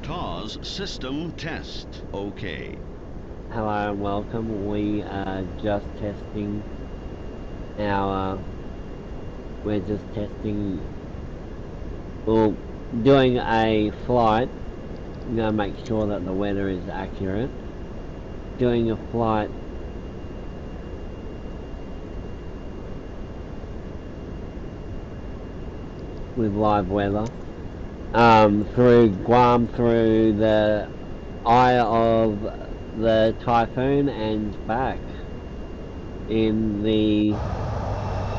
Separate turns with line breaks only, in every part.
TAWS system test. Okay.
Hello and welcome. We are just testing our, we're just testing, well, doing a flight. I'm going to make sure that the weather is accurate. Doing a flight with live weather through Guam, through the eye of the typhoon and back in the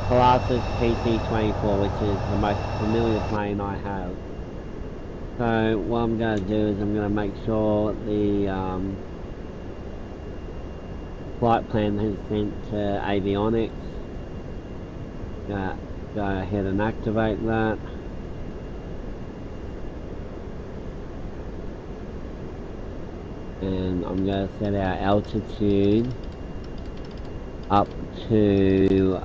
Colossus PC-24, which is the most familiar plane I have. So what I'm going to do is I'm going to make sure the flight plan has sent to avionics. Go ahead and activate that. And I'm going to set our altitude up to,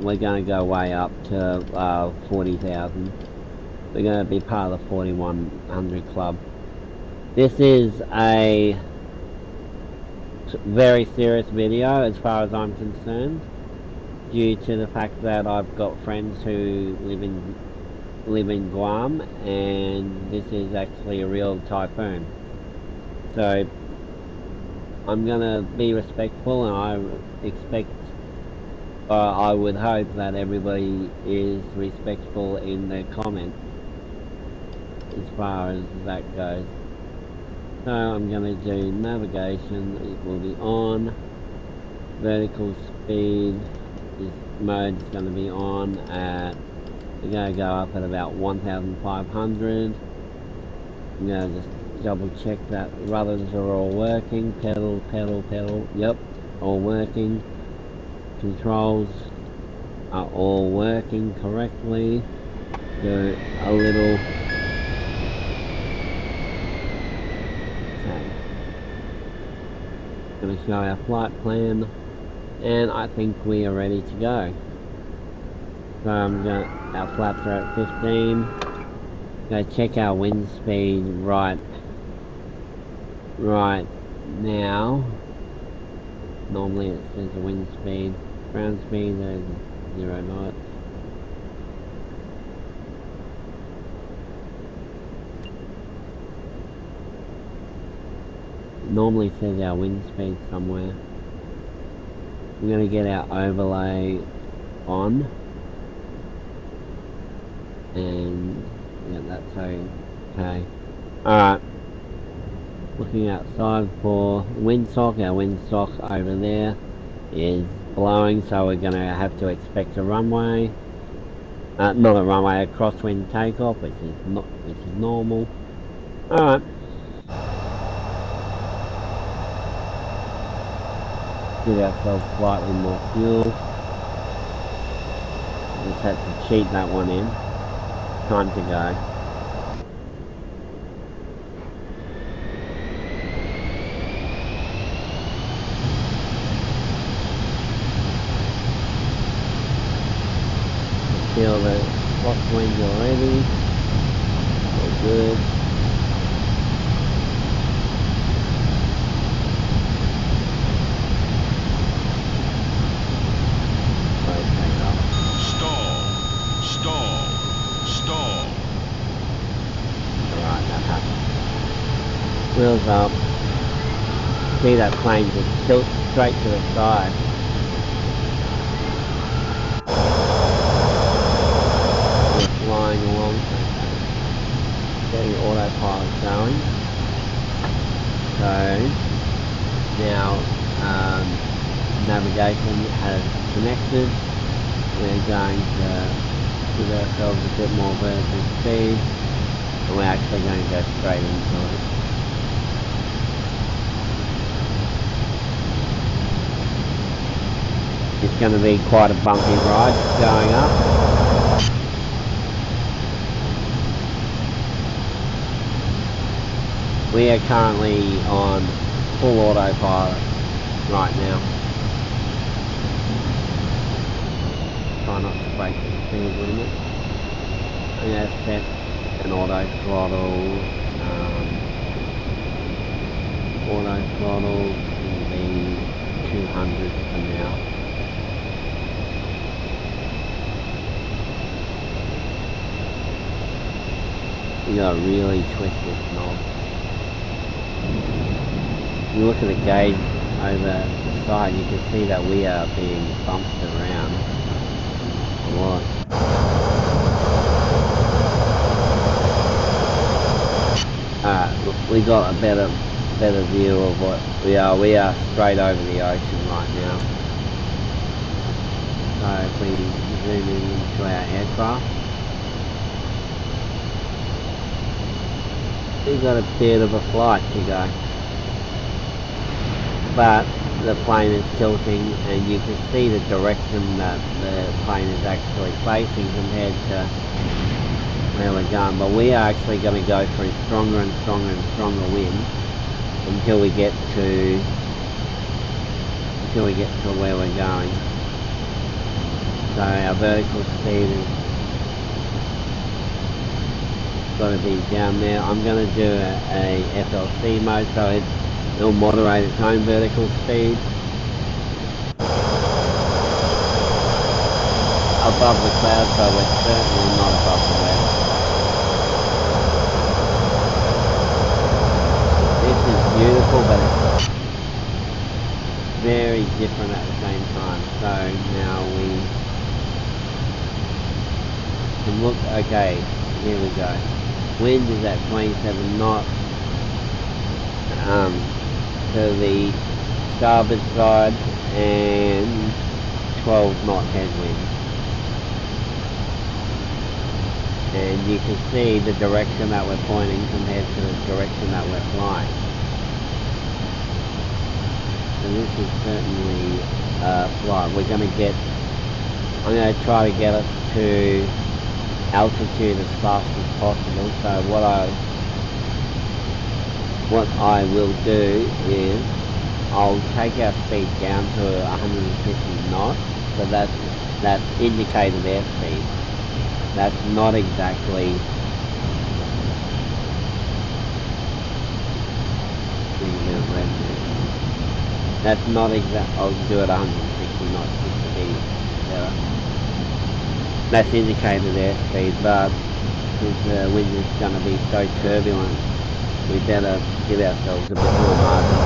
we're going to go way up to 40,000. We're going to be part of the 4100 club. This is a very serious video as far as I'm concerned, due to the fact that I've got friends who live in Guam, and this is actually a real typhoon. So I'm gonna be respectful, and I expect, I would hope that everybody is respectful in their comments as far as that goes. So I'm going to do navigation, it will be on, vertical speed, this mode is going to be on at, we're going to go up at about 1,500. I'm going to just double check that rudders are all working, pedal, pedal, pedal, yep, all working, controls are all working correctly, do a little, okay, going to show our flight plan, and I think we are ready to go. So our flaps are at 15. Go check our wind speed right now. Normally it says the wind speed. Ground speed is 0 knots. Normally says our wind speed somewhere. We're going to get our overlay on, and yeah, that's okay. Alright, looking outside for windsock. Our windsock over there is blowing, so we're going to have to expect a runway. Not a runway, a crosswind takeoff, which is normal. Alright. Give ourselves slightly more fuel. Just had to cheat that one in. Time to go. Feel the crosswind already. All good. Wheels up. See that plane just tilt straight to the side. We're flying along. Getting autopilot going. So now navigation has connected. We're going to give ourselves a bit more vertical speed, and we're actually going to go straight into it. It's going to be quite a bumpy ride going up. We are currently on full autopilot right now. Try not to break the speed limit. I'm going to set an auto throttle. Auto throttle can be 200 for now. You gotta really twist this knob. You look at the gauge over the side, you can see that we are being bumped around a lot. We got a better view of what we are. We are straight over the ocean right now. So if we zoom in into our aircraft, we've got a bit of a flight to go. But the plane is tilting and you can see the direction that the plane is actually facing compared to where we're going. But we are actually going to go through stronger and stronger and stronger winds until we get to where we're going. So our vertical speed is got to be down there. I'm going to do a FLC mode so it'll moderate its own vertical speed. Above the clouds, so we're certainly not above the weather. This is beautiful, but it's very different at the same time. So now we can look, okay, here we go. Wind is at 27 knots to the starboard side and 12 knot headwind. And you can see the direction that we're pointing compared to the direction that we're flying. So this is certainly a flight. I'm going to try to get us to altitude as fast as possible. So what I will do is I'll take our speed down to 150 knots. So that's indicated airspeed. That's not exactly That's not exact. I'll do it 160 knots just to be better. That's indicated airspeed, but since the wind is going to be so turbulent, we better give ourselves a bit more margin.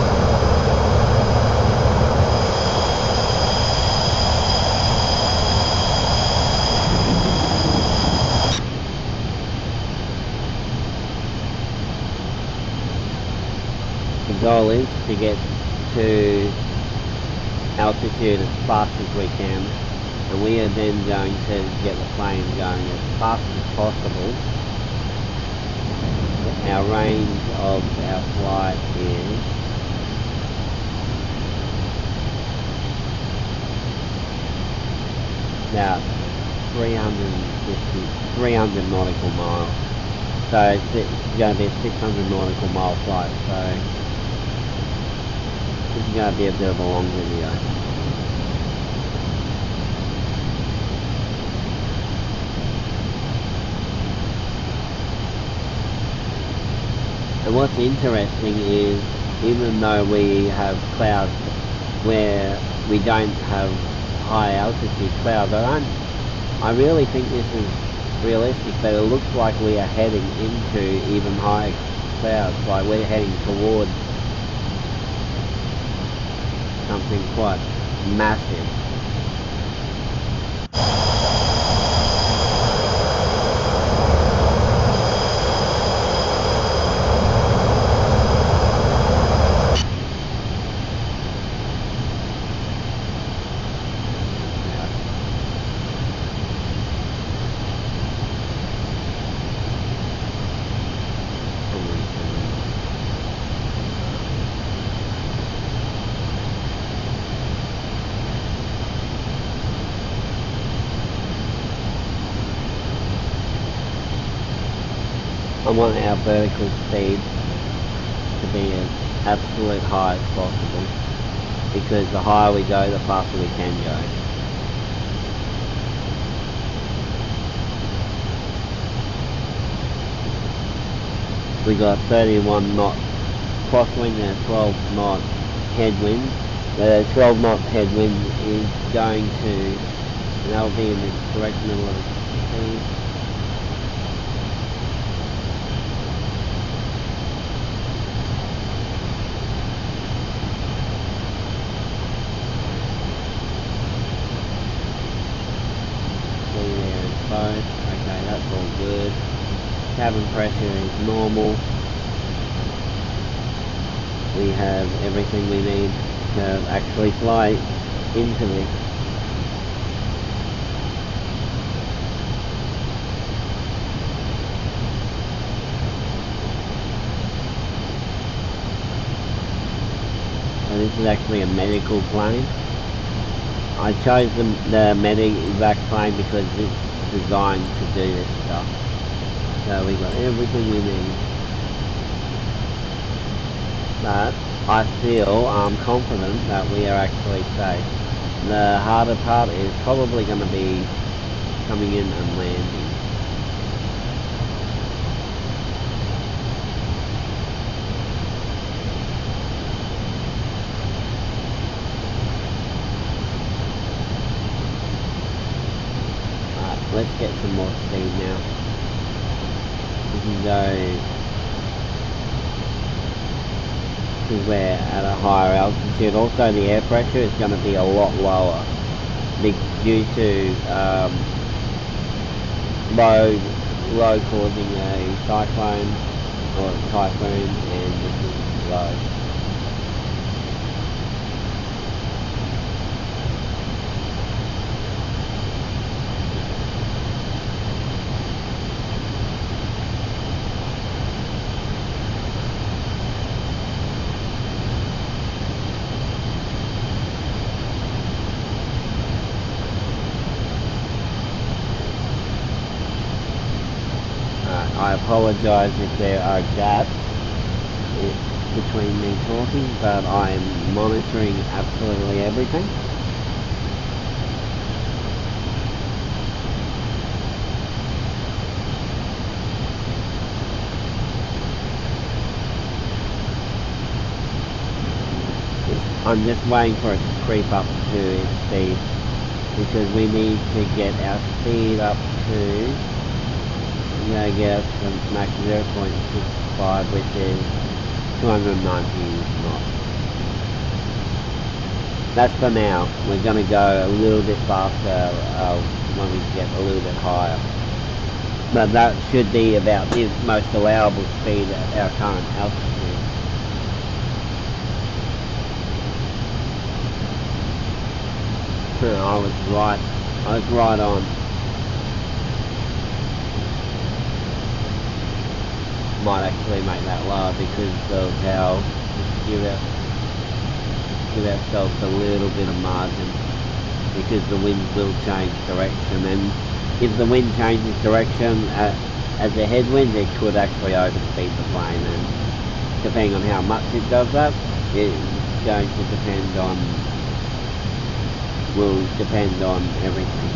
The goal is to get to altitude as fast as we can, and we are then going to get the plane going as fast as possible. Our range of our flight is about 300 nautical miles. So it's going to be a 600 nautical mile flight, so this is going to be a bit of a long video. And what's interesting is, even though we have clouds where we don't have high altitude clouds, I really think this is realistic, but it looks like we are heading into even higher clouds, like we're heading towards something quite massive. I want our vertical speed to be as absolute high as possible, because the higher we go, the faster we can go. We got 31 knot crosswind and a 12 knot headwind. The 12 knot headwind is going to, that'll be in the direct middle of the sea. See there, both. Okay, that's all good. Cabin pressure is normal. We have everything we need to actually fly into this. So this is actually a medical plane. I chose the medevac plane because it's designed to do this stuff. So we got everything we need. But I feel confident that we are actually safe. The harder part is probably going to be coming in and landing. Alright, let's get some more speed now. We can go, because we're at a higher altitude. Also the air pressure is going to be a lot lower due to low causing a cyclone or a typhoon, and this is low. I apologise if there are gaps between me talking, but I'm monitoring absolutely everything. I'm just waiting for it to creep up to its speed, because we need to get our speed up to, I'm going to get us to max 0.65, which is 290 knots. That's for now. We're going to go a little bit faster when we get a little bit higher. But that should be about the most allowable speed at our current altitude. I was right on. Might actually make that lower because of how, give ourselves a little bit of margin, because the wind will change direction, and if the wind changes direction as a headwind, it could actually overspeed the plane, and depending on how much it does that, it's going to will depend on everything.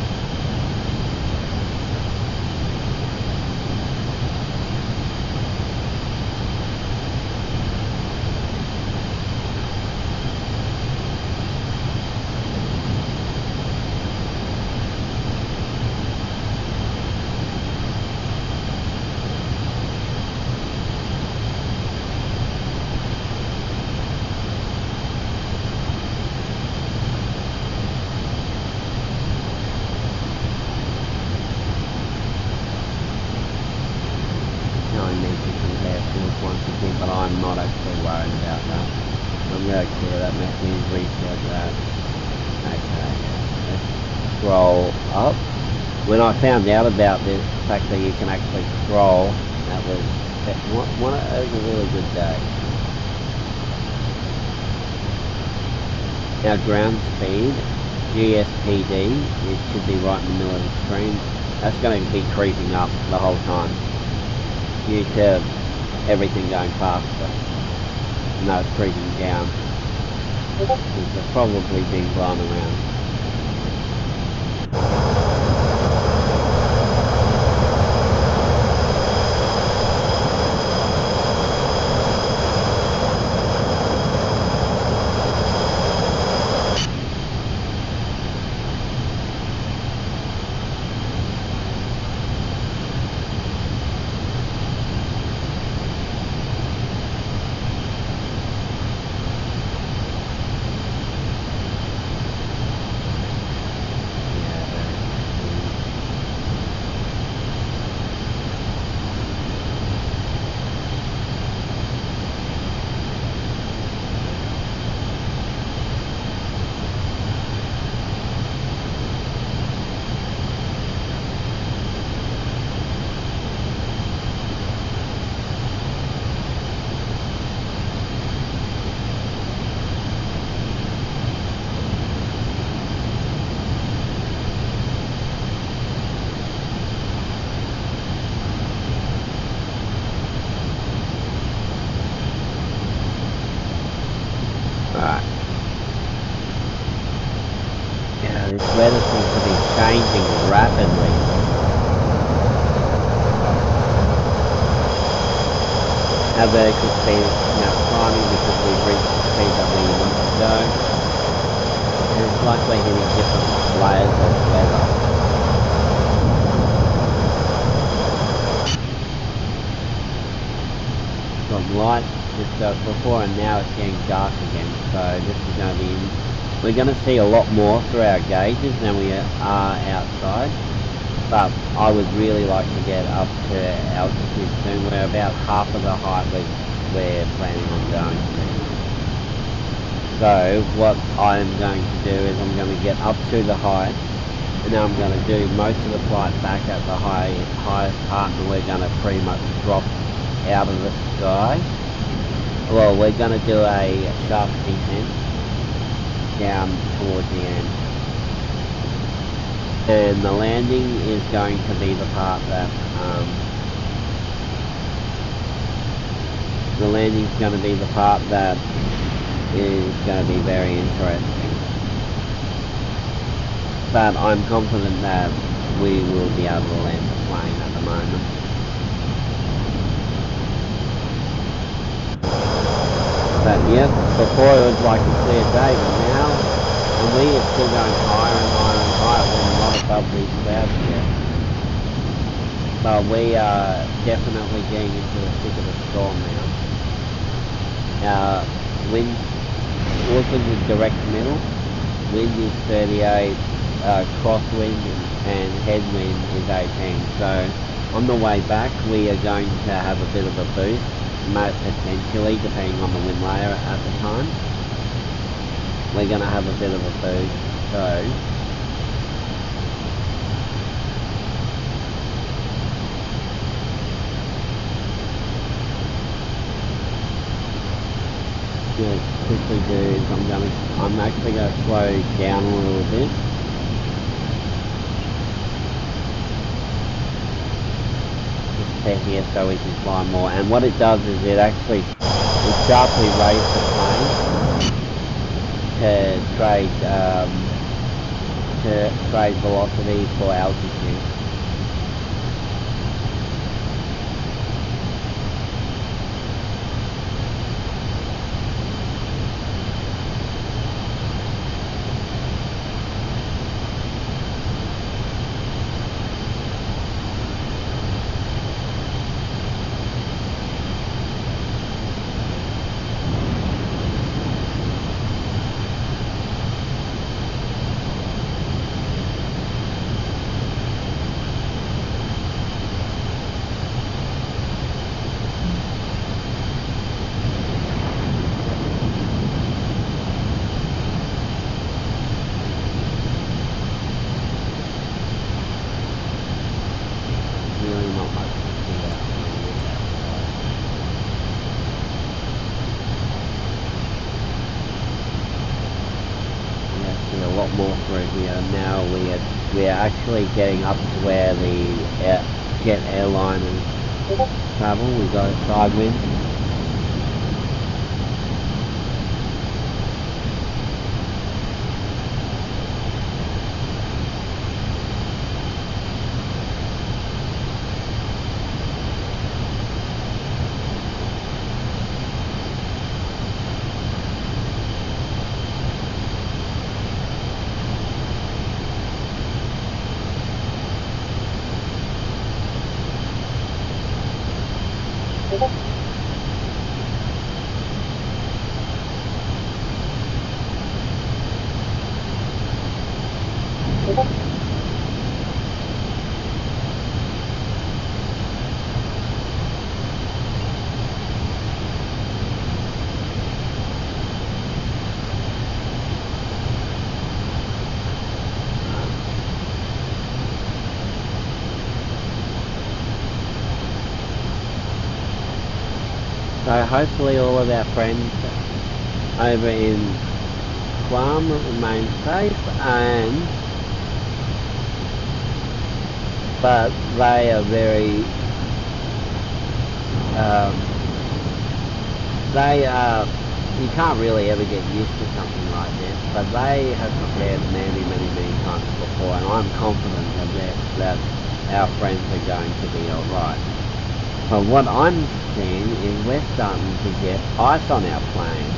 But I'm not actually worried about that. I'm going to clear that message, reset that. Okay, let's scroll up. When I found out about this, the fact that you can actually scroll, that was a really good day. Our ground speed, GSPD, it should be right in the middle of the screen. That's going to be creeping up the whole time due to everything going faster. No, it's creeping down. It's probably being blown around. a vertical speed climbing because we've reached the speed that we want to go. And it's like we're hitting different layers of weather. From light just before and now it's getting dark again, so this is going to be we're going to see a lot more through our gauges than we are outside, but I would really like to get up to altitude soon. We're about half of the height we're planning on going to. So what I'm going to do is I'm going to get up to the height, and then I'm going to do most of the flight back at the highest part, and we're going to pretty much drop out of the sky. Well, we're going to do a sharp descent down towards the end. And the landing is going to be the part that is going to be very interesting. But I'm confident that we will be able to land the plane at the moment. But yeah, before it was like a clear day, but now, and we are still going higher and higher and higher. We're not above these clouds yet. But we are definitely getting into the thick of the storm now. Wind, look in the direct middle, wind is 38, crosswind and headwind is 18. So on the way back we are going to have a bit of a boost, potentially, depending on the wind layer at the time. We're going to have a bit of a boost, so quickly do is I'm actually going to slow down a little bit. Just to here so we can fly more, and what it does is it sharply raises the plane to trade velocity for altitude. More through here. Now we are actually getting up to where the jet airliners travel. We've got a side wind. So hopefully all of our friends over in Guam remain safe, but they are very you can't really ever get used to something like this, but they have prepared many times before, and I'm confident that our friends are going to be alright. But what I'm seeing is we're starting to get ice on our plane.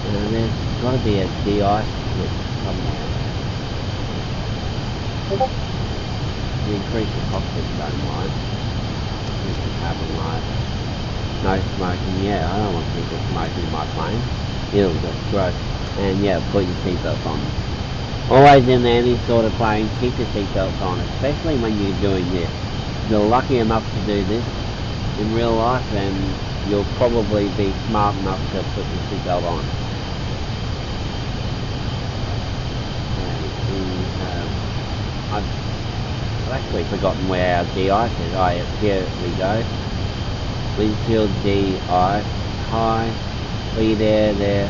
And there's got to be a de-ice switch somewhere. You increase the cockpit don't light. Increase the cabin light. No smoking. Yeah, I don't want people smoking in my plane. Ew, that's gross. And yeah, put your seatbelts on. Always in any sort of plane, keep your seatbelts on, especially when you're doing this. If you're lucky enough to do this in real life, then you'll probably be smart enough to put your seatbelt on. I've actually forgotten where our de-ice is. Oh, yes, here we go. Windshield de-ice, high, lead air there.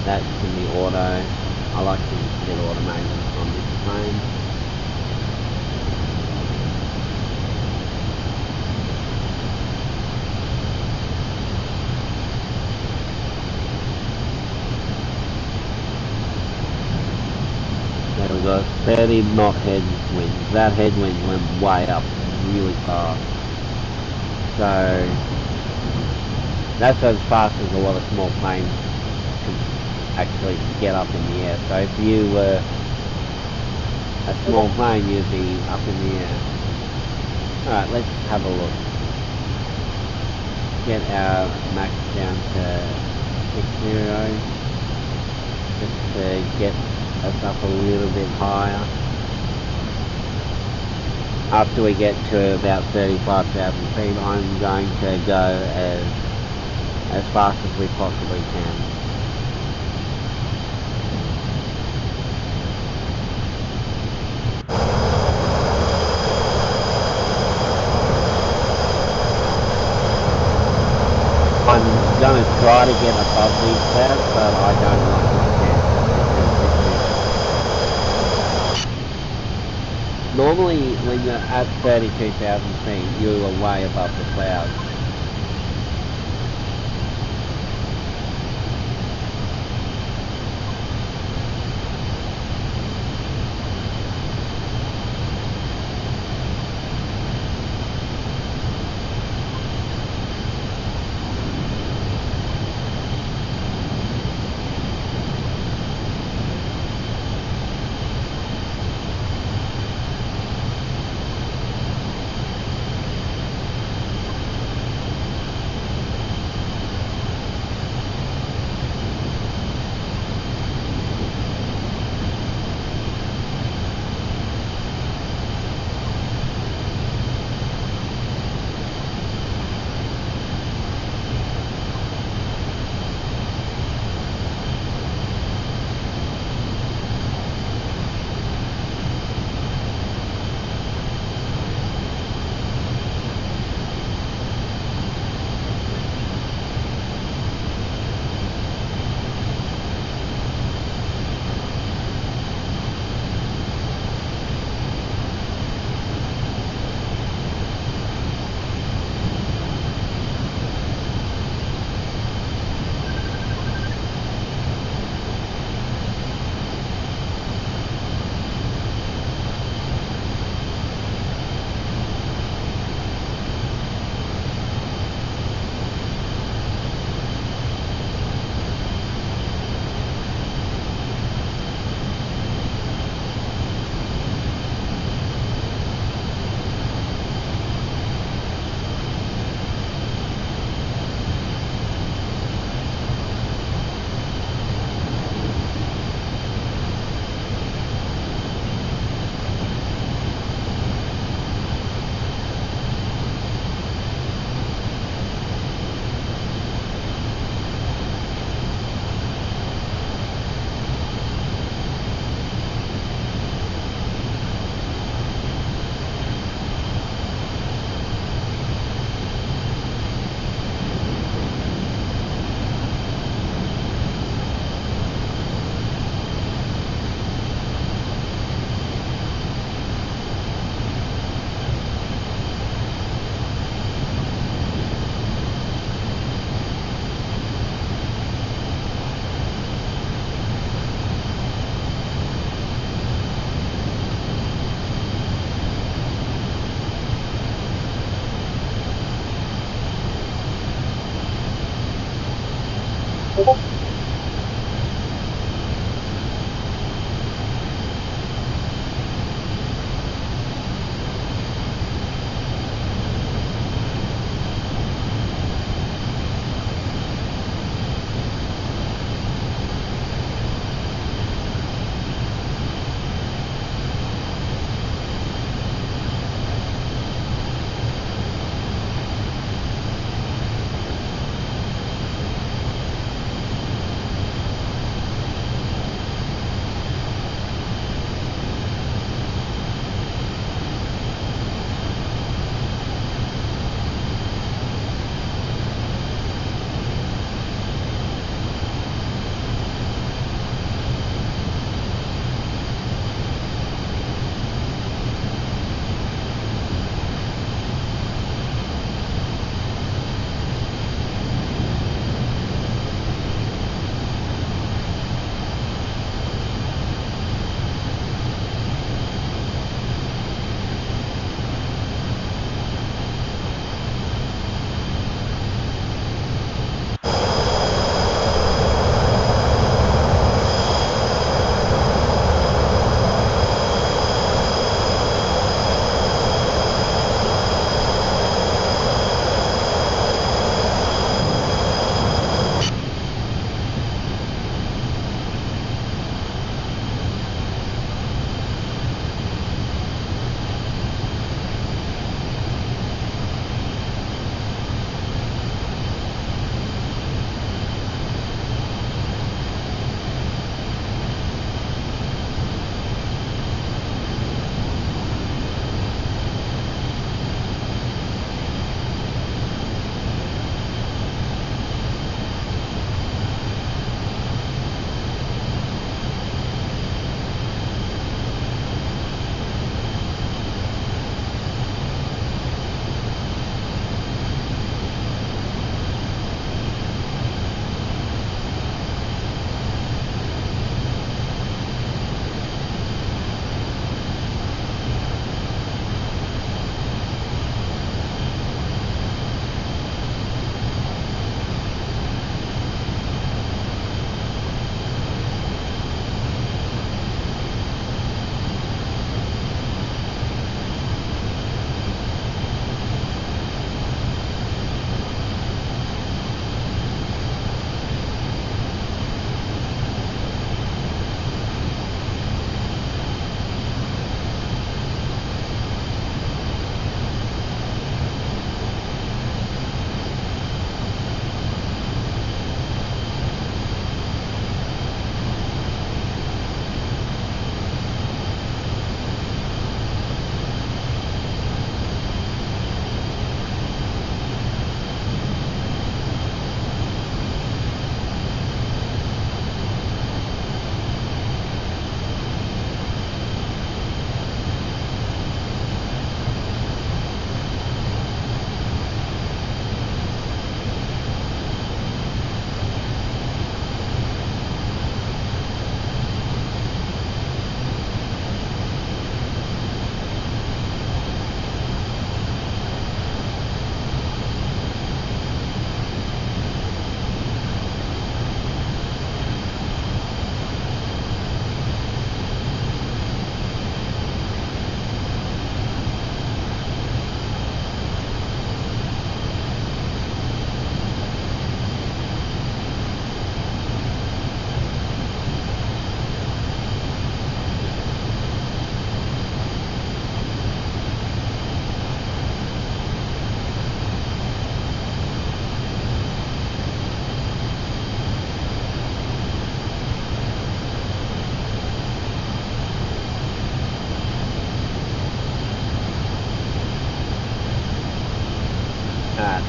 That can be auto. I like to get automated on this plane. There we go, 30 knot headwind. That headwind went way up, really fast. So that's as fast as a lot of small planes can actually get up in the air. So if you were a small plane, you'd be up in the air. Alright, let's have a look. Get our max down to 60, just to get us up a little bit higher. After we get to about 35,000 feet, I'm going to go as fast as we possibly can. I'm going to try to get above these clouds, but I don't like my chances. Normally, when you're at 32,000 feet, you are way above the clouds.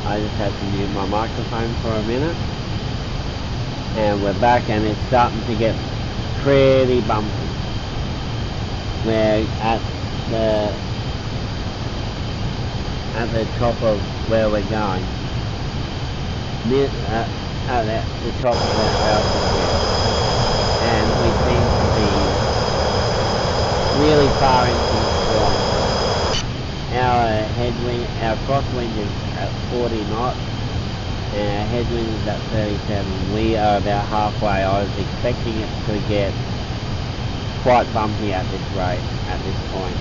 I just had to mute my microphone for a minute. And we're back and it's starting to get pretty bumpy. We're at the top of where we're going. At the top of that altitude. And we seem to be really far into the storm. Our headwind, our crosswind is at 40 knots, and our headwind is at 37. We are about halfway. I was expecting it to get quite bumpy at this rate, at this point.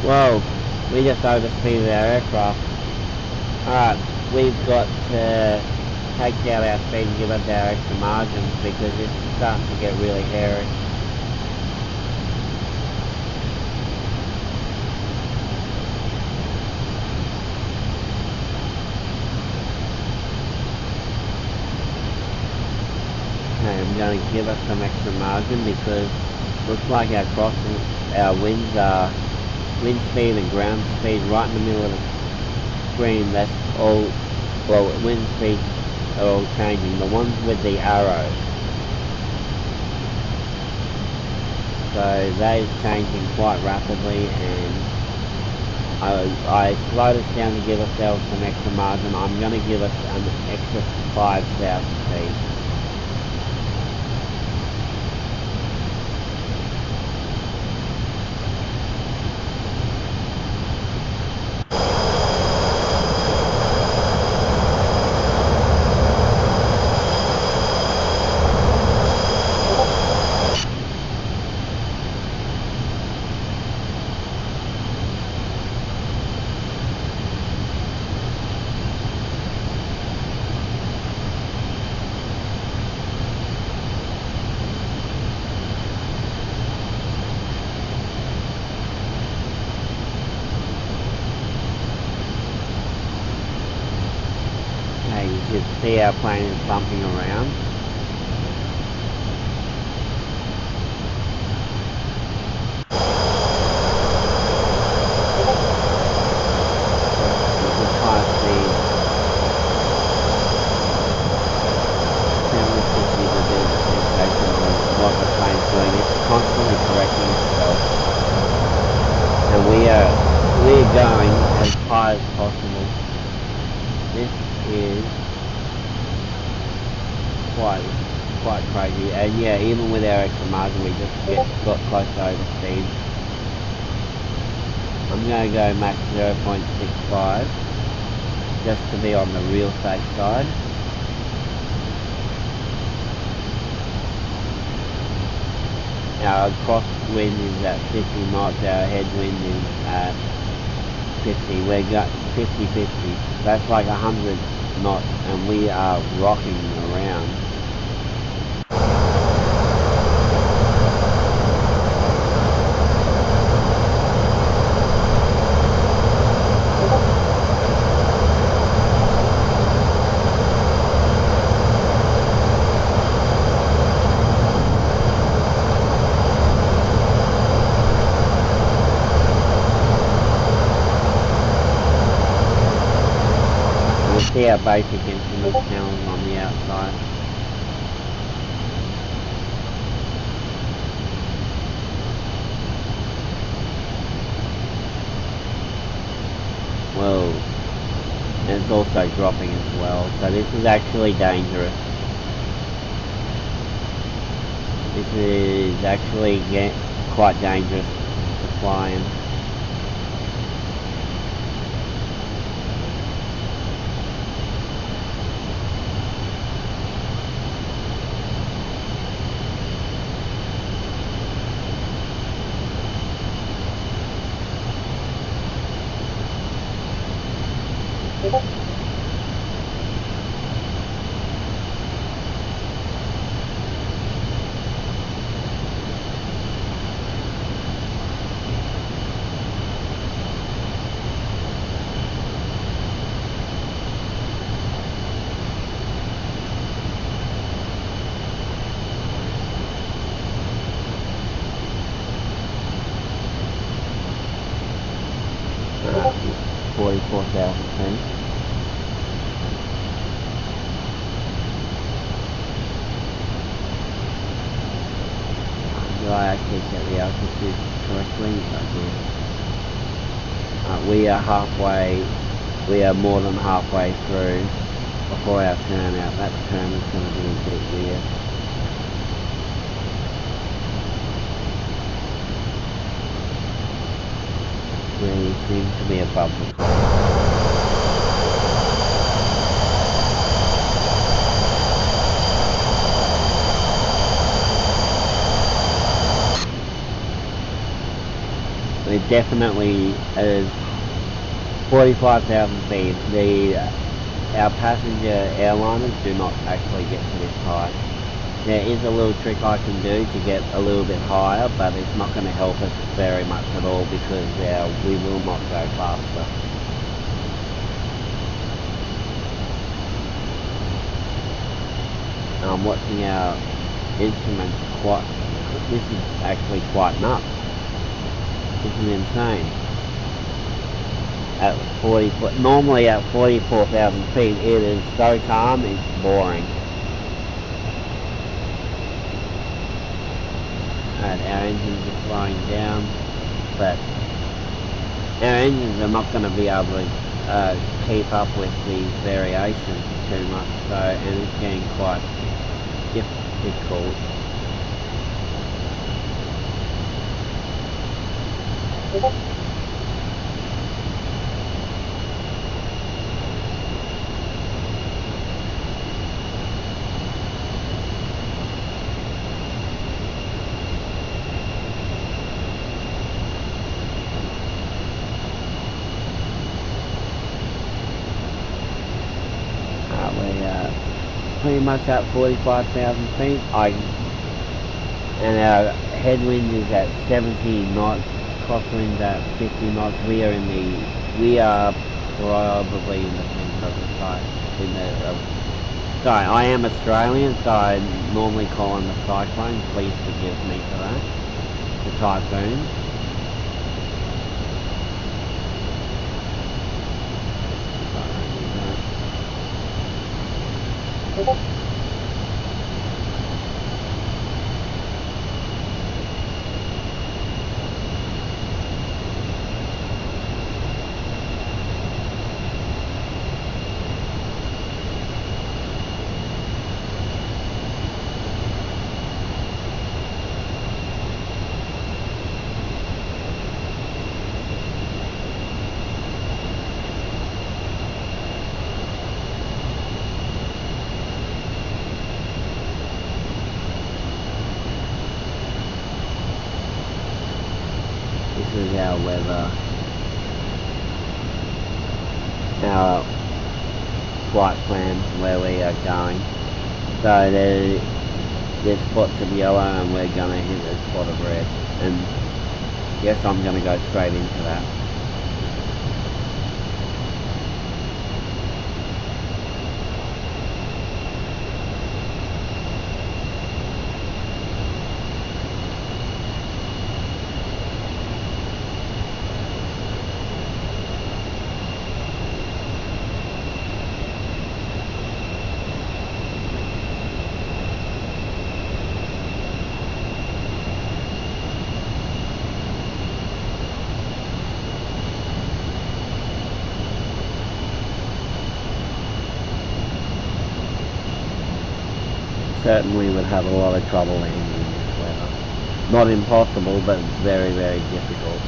Whoa, we just overspeeded our aircraft. Alright, we've got to take down our speed and give us our extra margins because this is starting to get really hairy. Okay, I'm going to give us some extra margin because looks like our winds are wind speed and ground speed right in the middle of the screen. That's all, well, wind speeds are all changing. The ones with the arrows. So that is changing quite rapidly, and I slowed us down to give ourselves some extra margin. I'm going to give us an extra 5 south speed. Okay, you should see our plane is bumping around. You can kind of see 750 is a bit of a sensation on what the plane's doing. It's constantly correcting itself. And we're going as high as possible. This is quite crazy, and yeah, even with our extra margin, we just got close to overspeed. I'm going to go max 0.65 just to be on the real safe side. Our crosswind is at 50 knots, our headwind is at 50. We're got 50-50. That's like 100 knots, and we are rocking around. See our basic instruments panels on the outside. Whoa. And it's also dropping as well, so this is actually dangerous. This is actually quite dangerous to fly in. 44,000 feet. Do I actually set the altitude correctly? I do. We are more than halfway through before our turn out. That turn is going to be a bit weird. We seem to be above the clouds. We definitely is 45,000 feet. Our passenger airliners do not actually get to this height. There is a little trick I can do to get a little bit higher, but it's not going to help us very much at all because we will not go faster. I'm watching our instruments this is actually quite nuts. This is insane. At 40, normally at 44,000 feet, it is so calm, it's boring. And our engines are slowing down, but our engines are not going to be able to keep up with these variations too much, and it's getting quite difficult. Pretty much at 45,000 feet, and our headwind is at 70 knots, crosswind at 50 knots. We are probably in the center of the site. Sorry, I am Australian, so I normally call them the cyclone. Please forgive me for that. The typhoon. This is our weather, our flight plan where we are going. So there's spots of yellow and we're going to hit a spot of red, and yes, I'm going to go straight into that. Certainly would have a lot of trouble landing in this weather. Not impossible, but very, very difficult.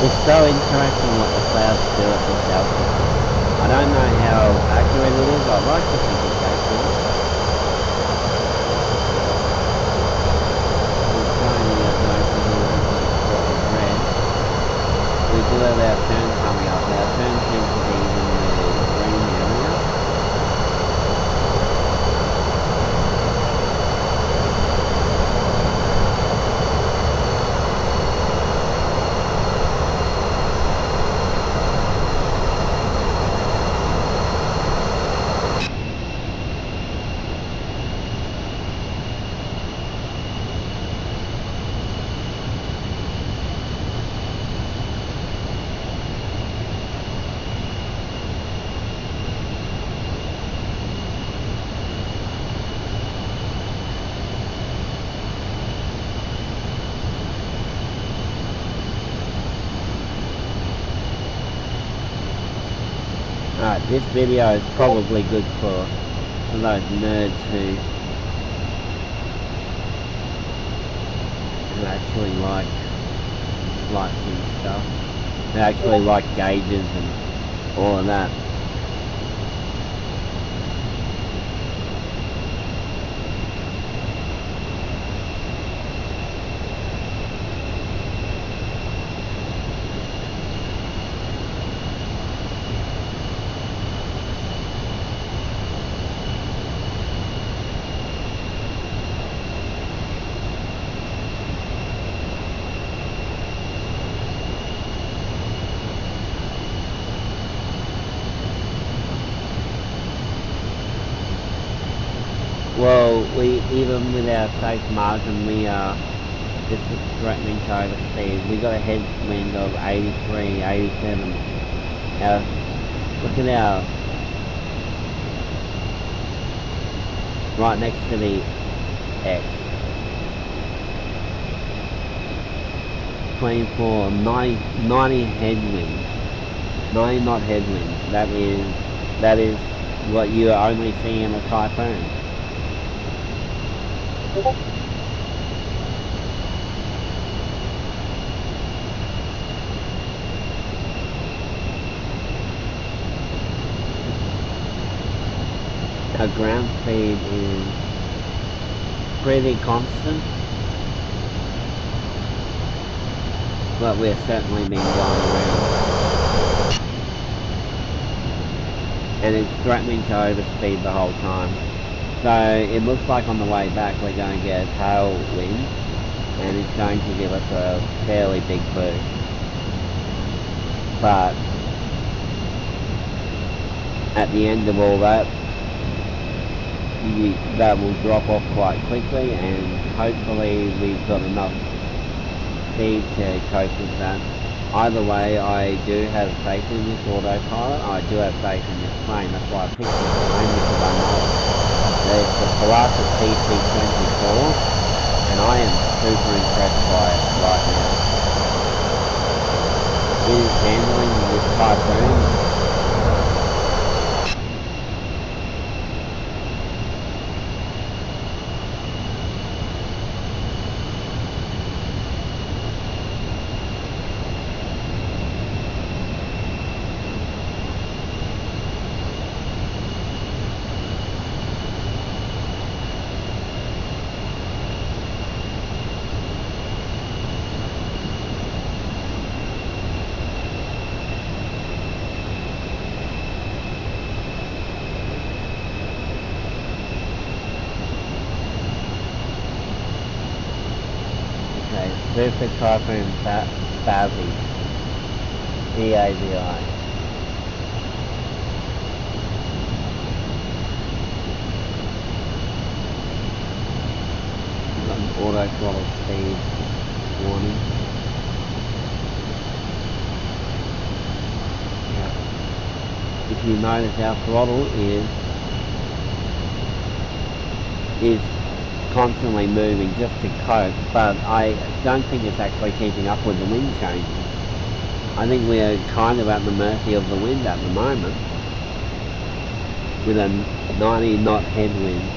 It's so interesting what the clouds do at this altitude. I don't know how accurate it is. I'd like to think it's accurate. It's showing me as most of these is red. We do have our turn coming up. Our turn seems to be in the green area. Alright, this video is probably good for those nerds who actually like lights and stuff. Who actually like gauges and all of that. Well, even with our safe margin, we are just threatening to overspeed. We got a headwind of 83, 87. Look at our, right next to the X. 24, 90 headwind. 90 knot headwind. That is what you only see in a typhoon. Our ground speed is pretty constant, but we're certainly being blown around. And it's threatening to overspeed the whole time. So it looks like on the way back we're going to get a tailwind, and it's going to give us a fairly big boost. But at the end of all that, that will drop off quite quickly, and hopefully we've got enough speed to cope with that. Either way, I do have faith in this autopilot. I do have faith in this plane. That's why I picked this plane, because I know it. It's the Pilatus PC-24, and I am super impressed by it right now. It is handling this typhoon. Super Typhoon Bavi, B-A-V-I. Got an auto throttle speed warning. If you notice, our throttle is constantly moving just to cope, but I don't think it's actually keeping up with the wind changes. I think we're kind of at the mercy of the wind at the moment, with a 90 knot headwind.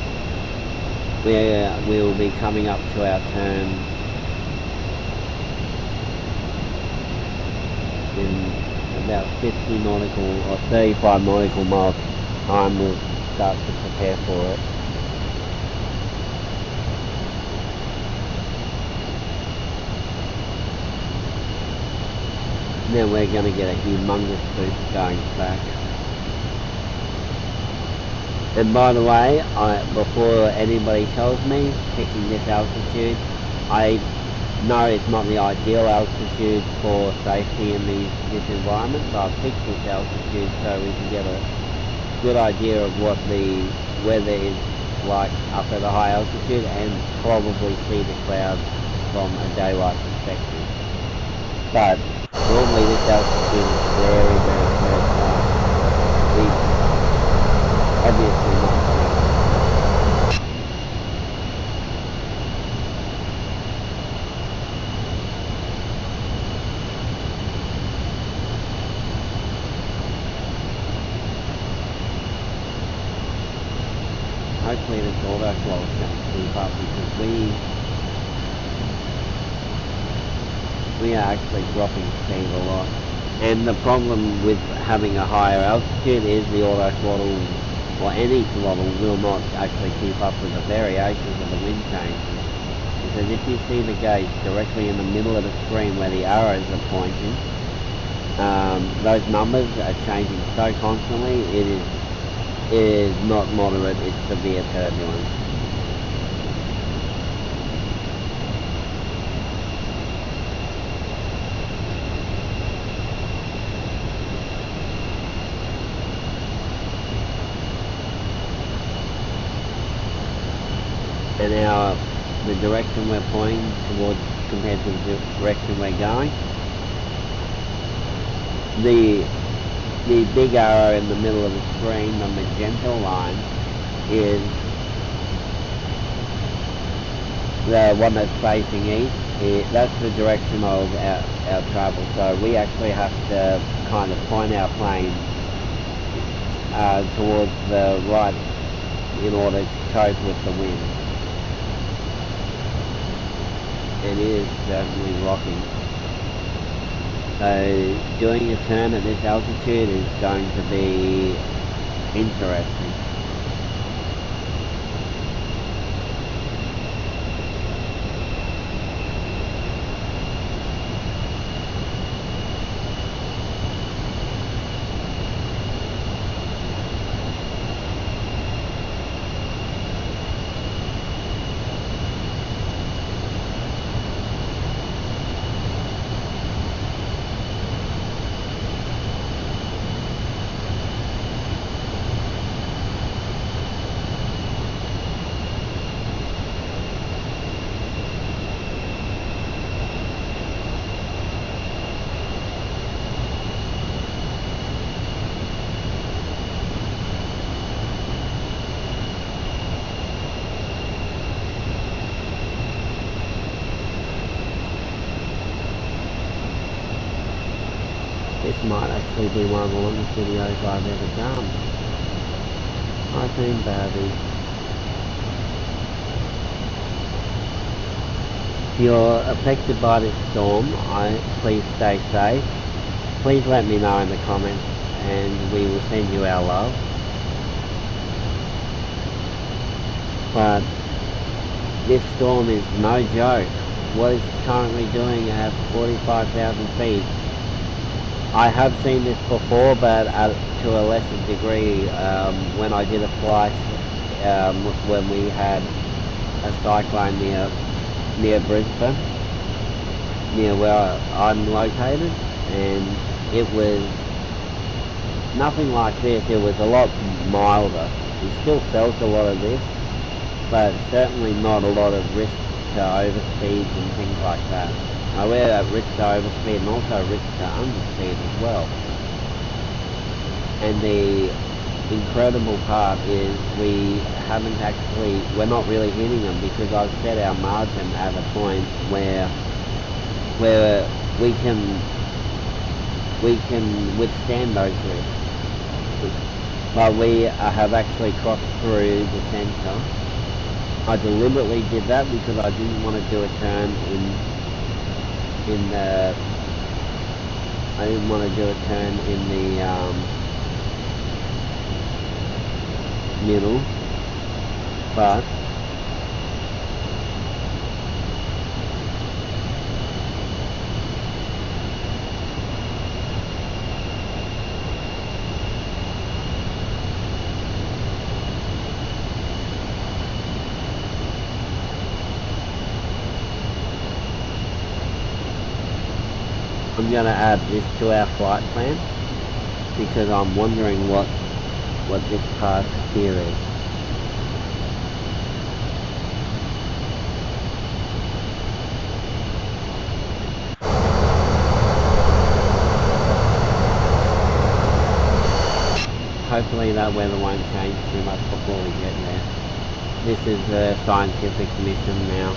We'll be coming up to our turn in about 50 nautical or 35 nautical miles time we'll start to prepare for it. Then we're going to get a humongous boost going back. And by the way, before anybody tells me, picking this altitude, I know it's not the ideal altitude for safety in this environment, but I've picked this altitude so we can get a good idea of what the weather is like up at a high altitude and probably see the clouds from a daylight perspective. But normally this altitude is very, very, very high. We obviously not. Hopefully this autoflow is going to keep up because we are actually dropping speed a lot. And the problem with having a higher altitude is the autothrottle or any throttle will not actually keep up with the variations of the wind changes. Because if you see the gauge directly in the middle of the screen where the arrows are pointing, those numbers are changing so constantly, it is not moderate, it's severe turbulence. And now the direction we're pointing towards compared to the direction we're going, the big arrow in the middle of the screen, the magenta line, is the one that's facing east. That's the direction of our travel. So we actually have to kind of point our plane towards the right in order to cope with the wind. It is certainly rocking. So doing a turn at this altitude is going to be interesting. This might actually be one of the longest videos I've ever done. Typhoon Bavi. If you're affected by this storm, please stay safe. Please let me know in the comments and we will send you our love. But this storm is no joke. What it's currently doing at 45,000 feet. I have seen this before, but to a lesser degree when I did a flight when we had a cyclone near Brisbane, near where I'm located, and it was nothing like this. It was a lot milder. We still felt a lot of this, but certainly not a lot of risk to overspeeds and things like that. We're at risk to overspeed and also risk to underspeed as well. And the incredible part is we're not really hitting them because I've set our margin at a point where we can withstand those risks. But we have actually crossed through the centre. I deliberately did that because I didn't want to do a turn in the I didn't want to do a turn in the middle, but I'm gonna add this to our flight plan because I'm wondering what this part here is. Hopefully that weather won't change too much before we get there. This is a scientific mission now.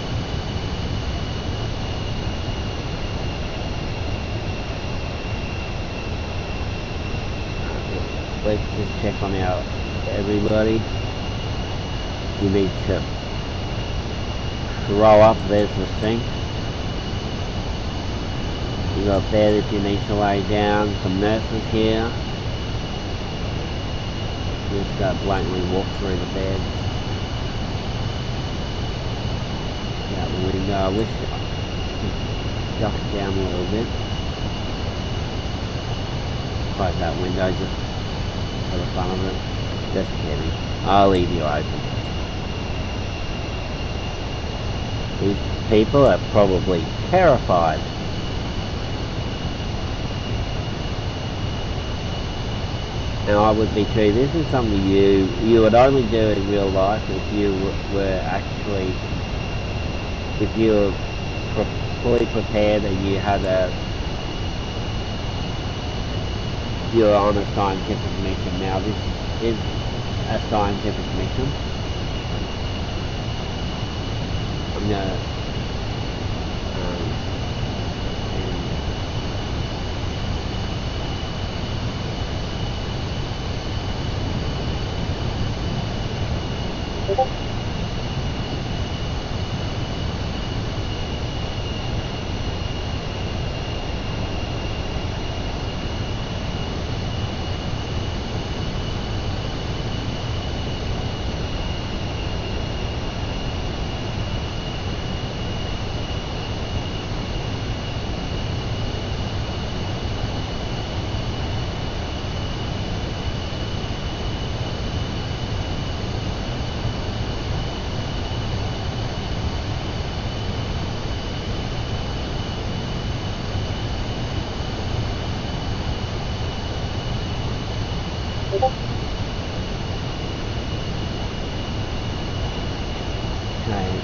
Let's just check on everybody. You need to roll up, there's the sink. You got a bed if you need to lay down, some nurses here. Just blatantly walk through the bed. Out the window, I wish I could duck down a little bit. Close that window just for the fun of it. Just kidding. I'll leave you open. These people are probably terrified. And I would be too. This is something you would only do in real life if you were actually, if you were fully prepared and you were on a scientific mission. Now this is a scientific mission. I'm gonna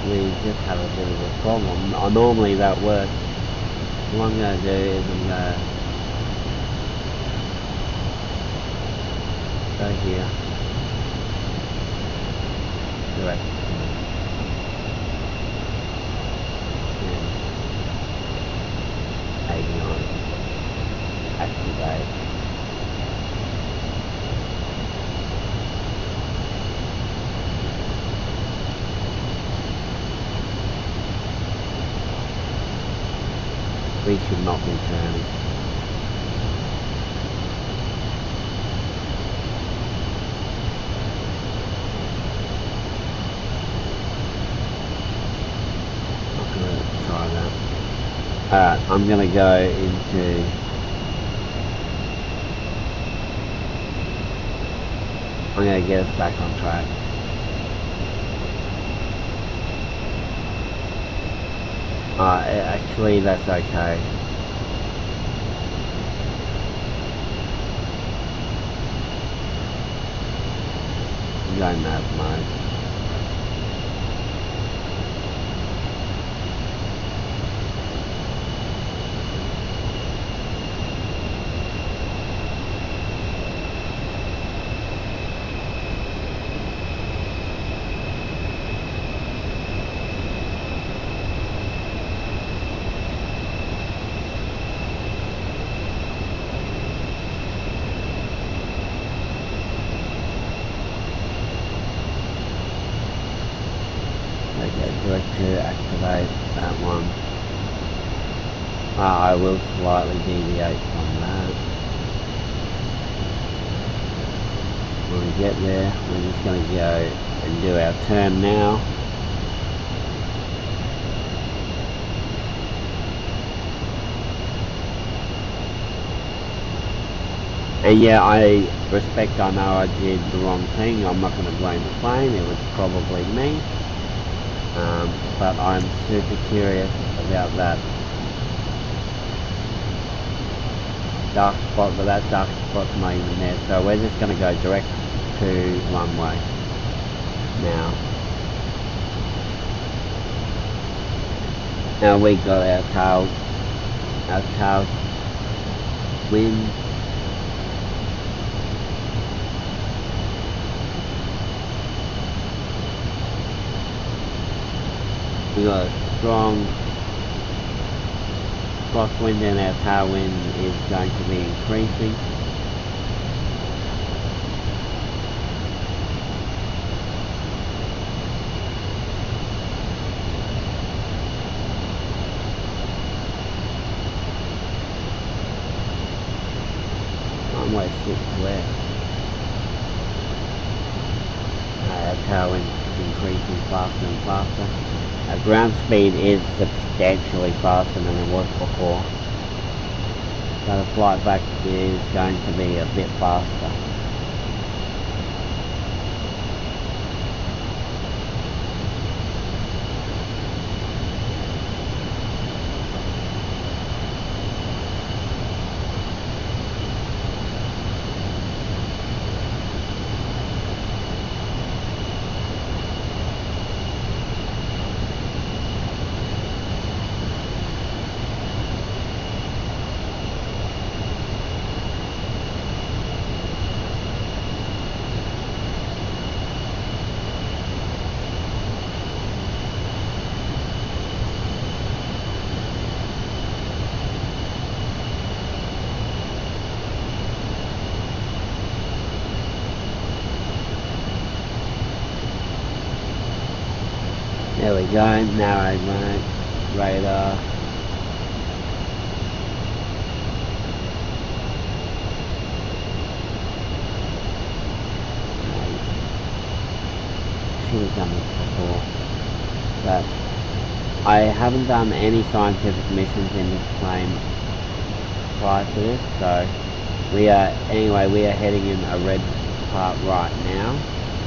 we just have a bit of a problem. Normally that works. What I'm going to do is I'm going to go here, direct, and avion, activate. We should not be turning. Not gonna try that. Alright, I'm gonna go into I'm gonna get us back on track. Actually that's okay. Go nav mode. Okay, direct to activate that one. I will slightly deviate from that. When we get there, we're just going to go and do our turn now. And yeah, I know I did the wrong thing. I'm not going to blame the plane, it was probably me. But I'm super curious about that dark spot, but that dark spot's not even there. So we're just going to go direct to runway now. Now we got our tail wind. We got a strong crosswind and our tailwind is going to be increasing. Runway 6 left. Our tailwind is increasing faster and faster. Our ground speed is substantially faster than it was before. So the flight back is going to be a bit faster. There we go, narrow radar. Should have done this before, but I haven't done any scientific missions in this plane prior to this, so we are heading in a red part right now,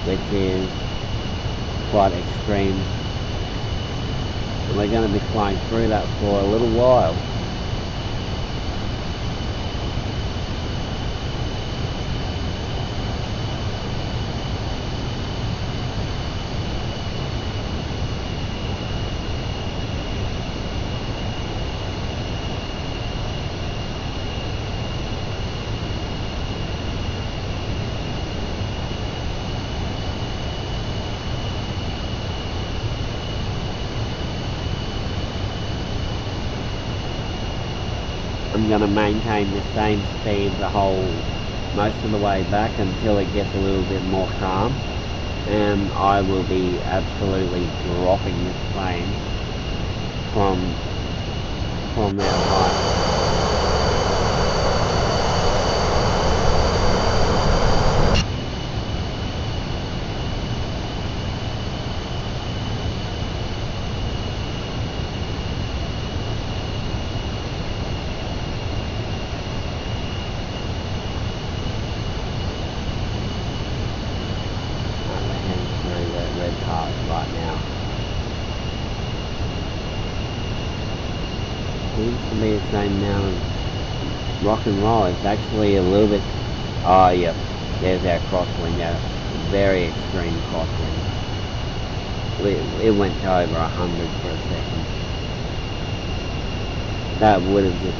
which is quite extreme. And we're going to be flying through that for a little while. I'm going to maintain the same speed most of the way back until it gets a little bit more calm, and I will be absolutely dropping this plane from that height. Right now seems to be the same amount of rock and roll. It's actually a little bit. Oh yep, there's our crosswind, our very extreme crosswind. It went to over 100 for a second. That would have just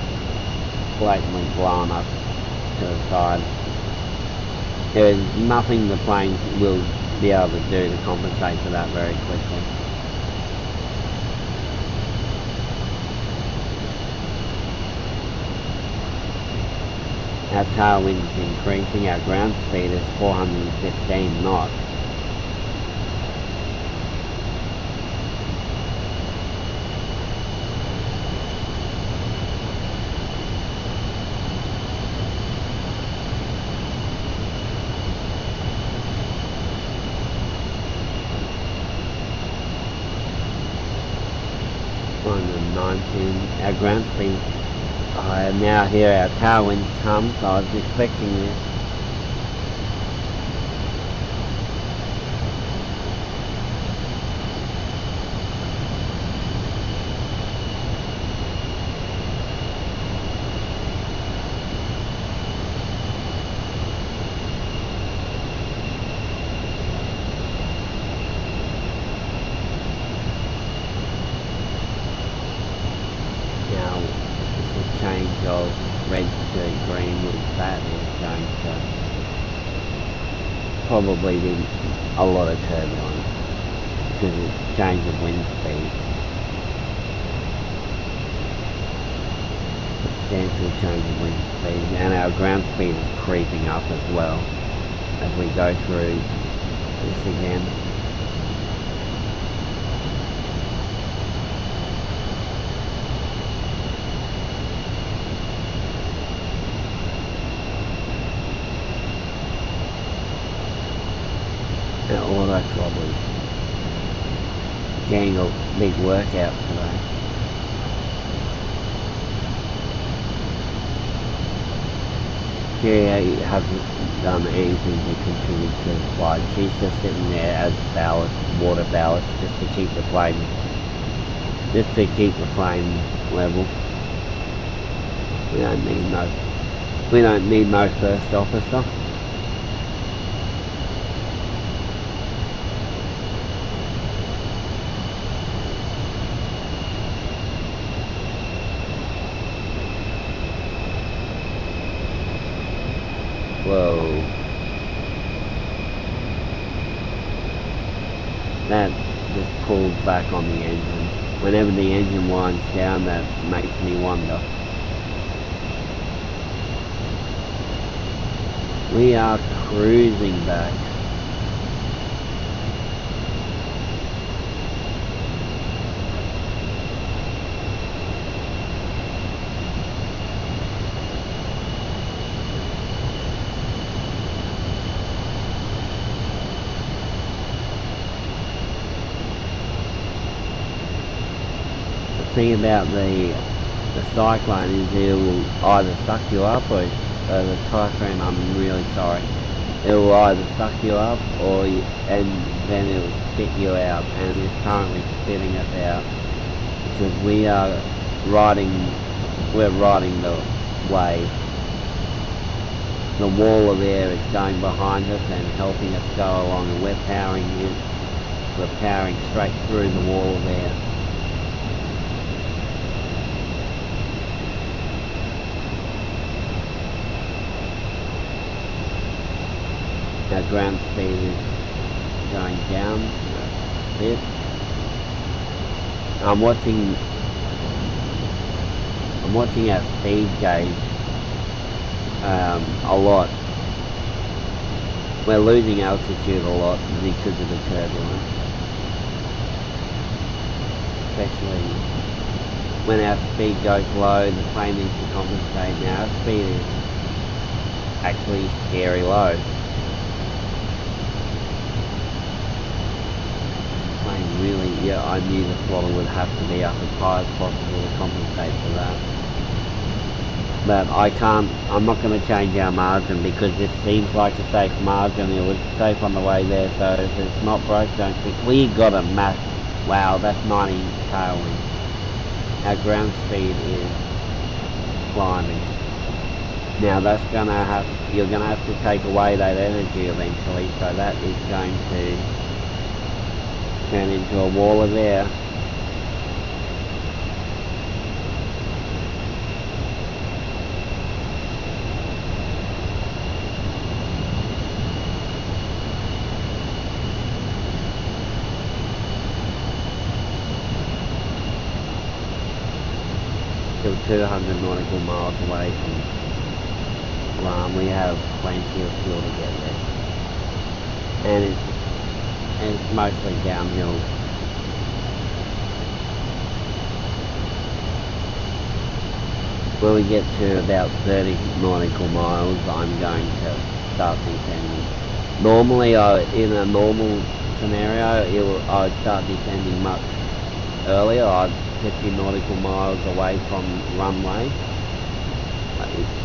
blatantly blown us to the side. There is nothing the plane will be able to do to compensate for that very quickly. Our tailwind is increasing, our ground speed is 415 knots. climbing 19. Our ground speed. I now hear our tailwind come, so I was expecting this. Now, this will change of red to green, with that is going to probably be a lot of turbulence because it's change of wind speed. Substantial change of wind speed, and our ground speed is creeping up as well as we go through this again. Our auto throttler's getting a big workout today. She hasn't done anything to contribute to the flight. She's just sitting there as ballast, water ballast, just to keep the plane level. We don't need no first officer. Whoa. That just pulls back on the engine. Whenever the engine winds down, that makes me wonder. We are cruising back. The thing about the cyclone is it will either suck you up or the typhoon, I'm really sorry, it will either suck you up and then it will spit you out, and it's currently spitting us out because we're riding the wave. The wall of air is going behind us and helping us go along, and we're powering straight through the wall of air. Our ground speed is going down a bit. I'm watching our speed gauge a lot. We're losing altitude a lot because of the turbulence, especially when our speed goes low. The plane needs to compensate. Now our speed is actually scary low. Really, yeah, I knew the throttle would have to be up as high as possible to compensate for that. But I'm not going to change our margin because this seems like a safe margin. It was safe on the way there, so if it's not broke, don't fix. We got a wow, that's 90 tailwind. Our ground speed is climbing. Now you're gonna have to take away that energy eventually, so that is going to turn into a wall of air. Still 200 nautical miles away from Guam. We have plenty of fuel to get there. And it's mostly downhill. When we get to about 30 nautical miles, I'm going to start descending. Normally, in a normal scenario, I would start descending much earlier, I'm 50 nautical miles away from runway.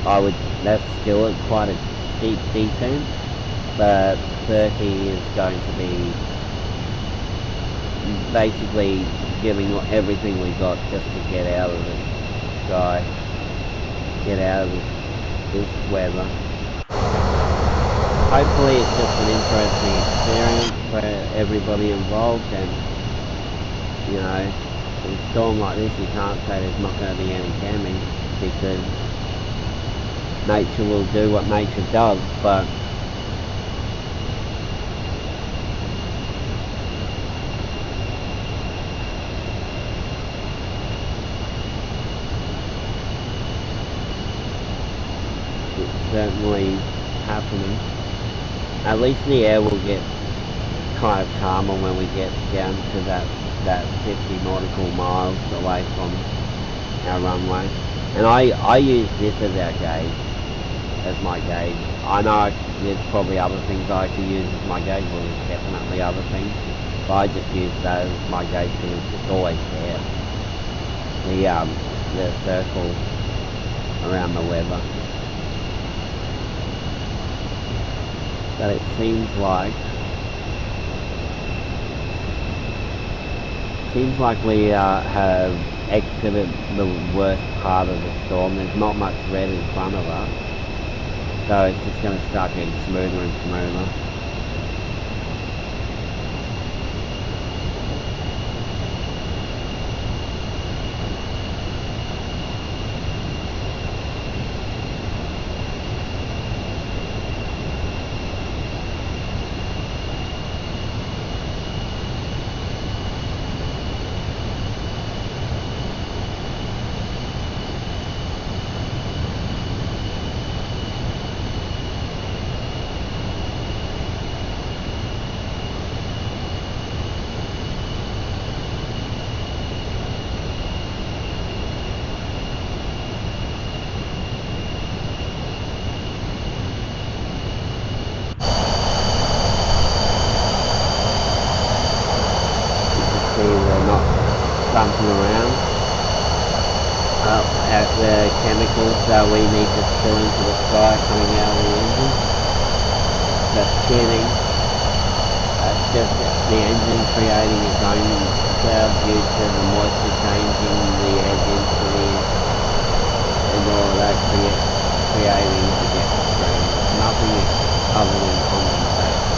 I would, that's still quite a steep descent, but 30 is going to be basically giving everything we got just to get out of the sky, get out of this weather. Hopefully it's just an interesting experience for everybody involved, and you know, in a storm like this you can't say there's not going to be any damage, because nature will do what nature does, but it's certainly happening. At least the air will get kind of calmer when we get down to that 50 nautical miles away from our runway. And I use this as our gauge, as my gauge. I know there's probably other things I could use as my gauge, well there's definitely other things, but I just use that as my gauge because it's just always there. The circle around the weather. But it seems like we have exited the worst part of the storm. There's not much red in front of us, so it's just going to start getting smoother and smoother. We're not bumping around at the chemicals that we need to spill into the sky coming out of the engine. Just kidding. That's just the engine creating its own cloud due to the moisture changing the air density and all of that creating the jet stream. Nothing other than condensate.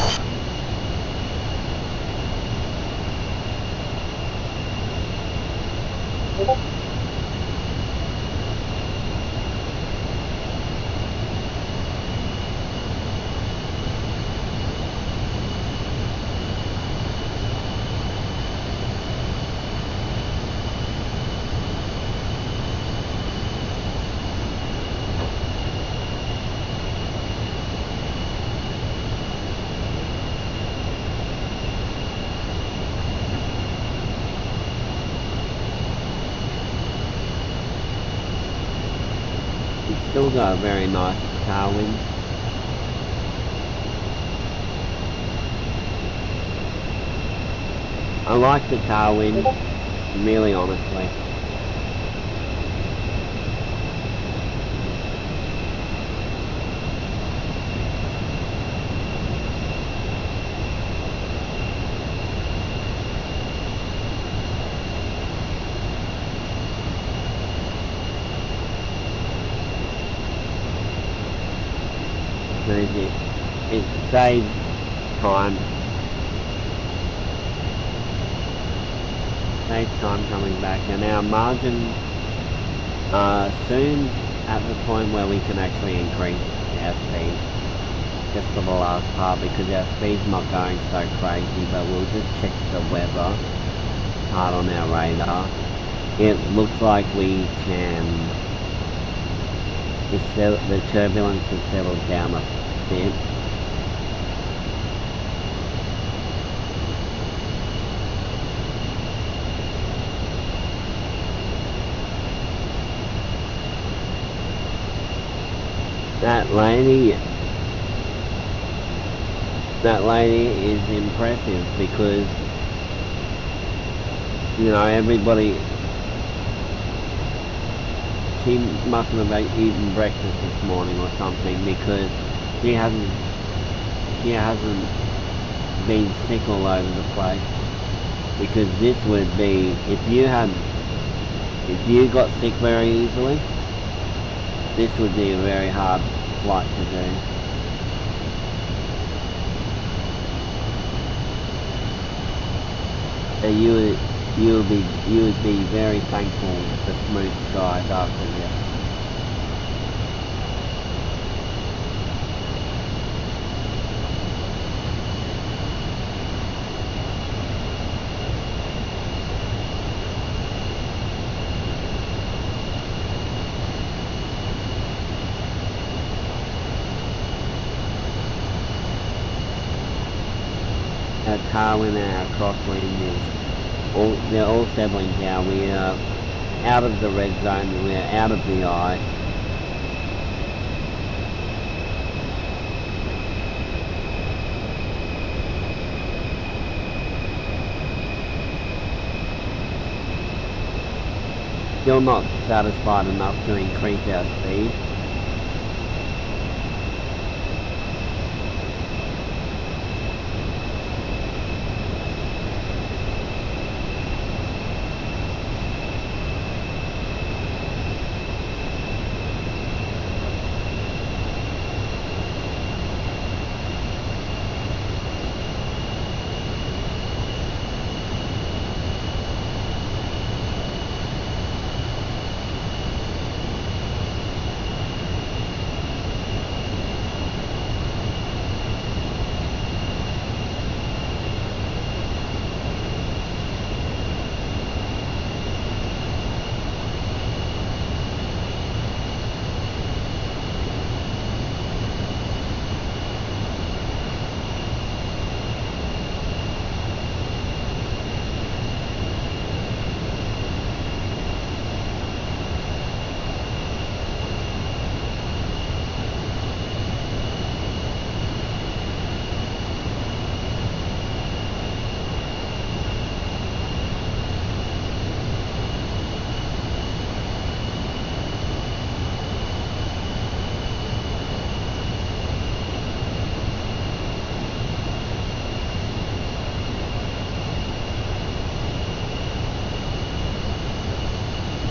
It's still got a very nice tailwind. I like the tailwind, really honestly. It saves time. Saves time coming back, and our margins are soon at the point where we can actually increase our speed. Just for the last part, because our speed's not going so crazy, but we'll just check the weather part on our radar. It looks like we can. The turbulence has settled down a bit. That lady is impressive because You know, everybody, she mustn't have eaten breakfast this morning or something, because she hasn't she hasn't been sick all over the place. Because this would be, if you got sick very easily, this would be a very hard flight to do. And you would be very thankful for smooth skies after this. Our tailwind and our crosswind they're all settling down. We are out of the red zone, we're out of the eye. Still not satisfied enough to increase our speed.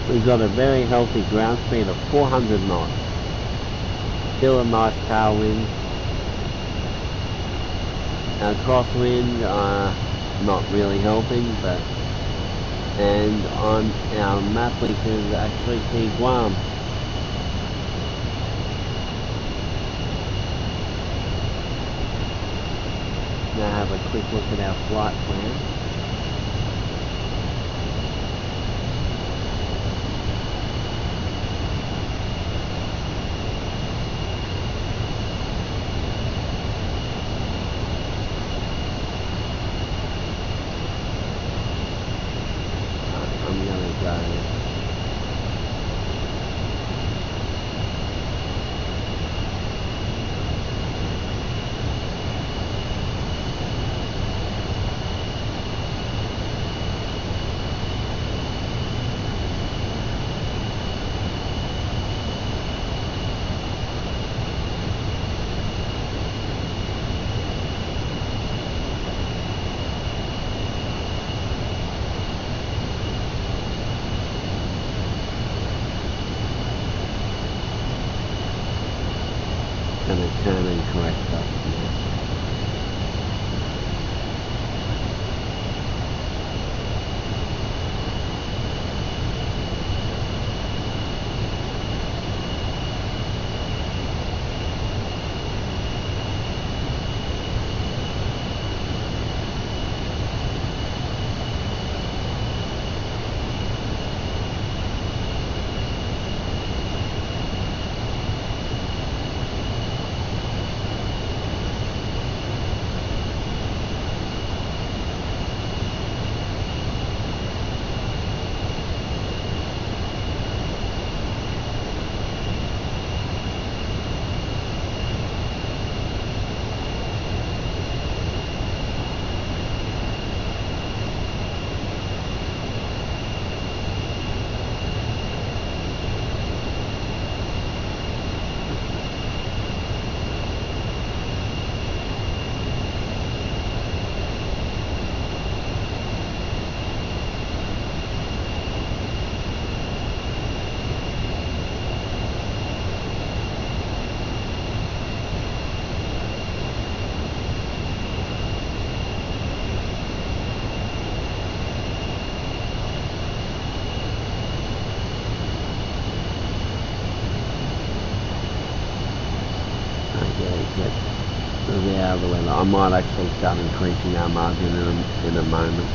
We've got a very healthy ground speed of 400 knots. Still a nice tailwind. Our crosswind, not really helping, but, and on our map we can actually see Guam. Now have a quick look at our flight plan. I'm gonna go. Gonna turn and correct up here. the weather. I might actually start increasing our margin in a moment.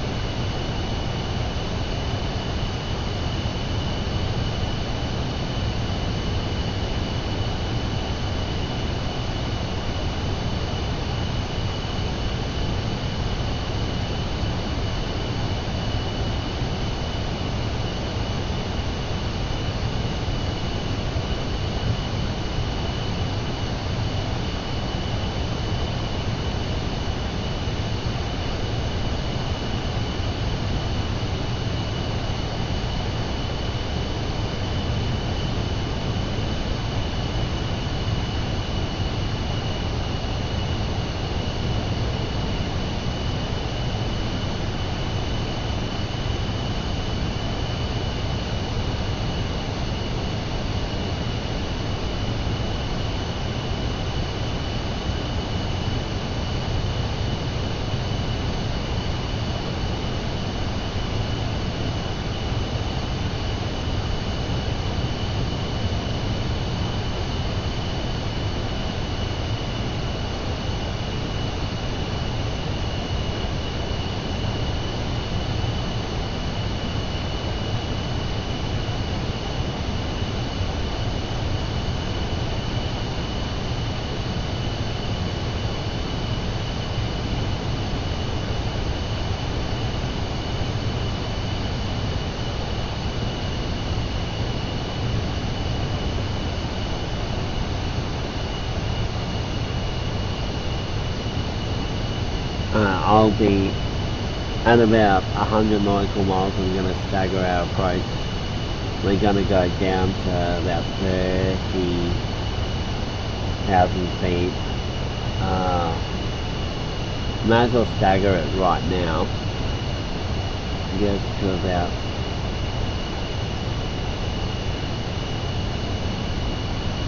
I'll be at about 100 nautical miles. I'm going to stagger our approach. We're going to go down to about 30,000 feet. Might as well stagger it right now. Goes to about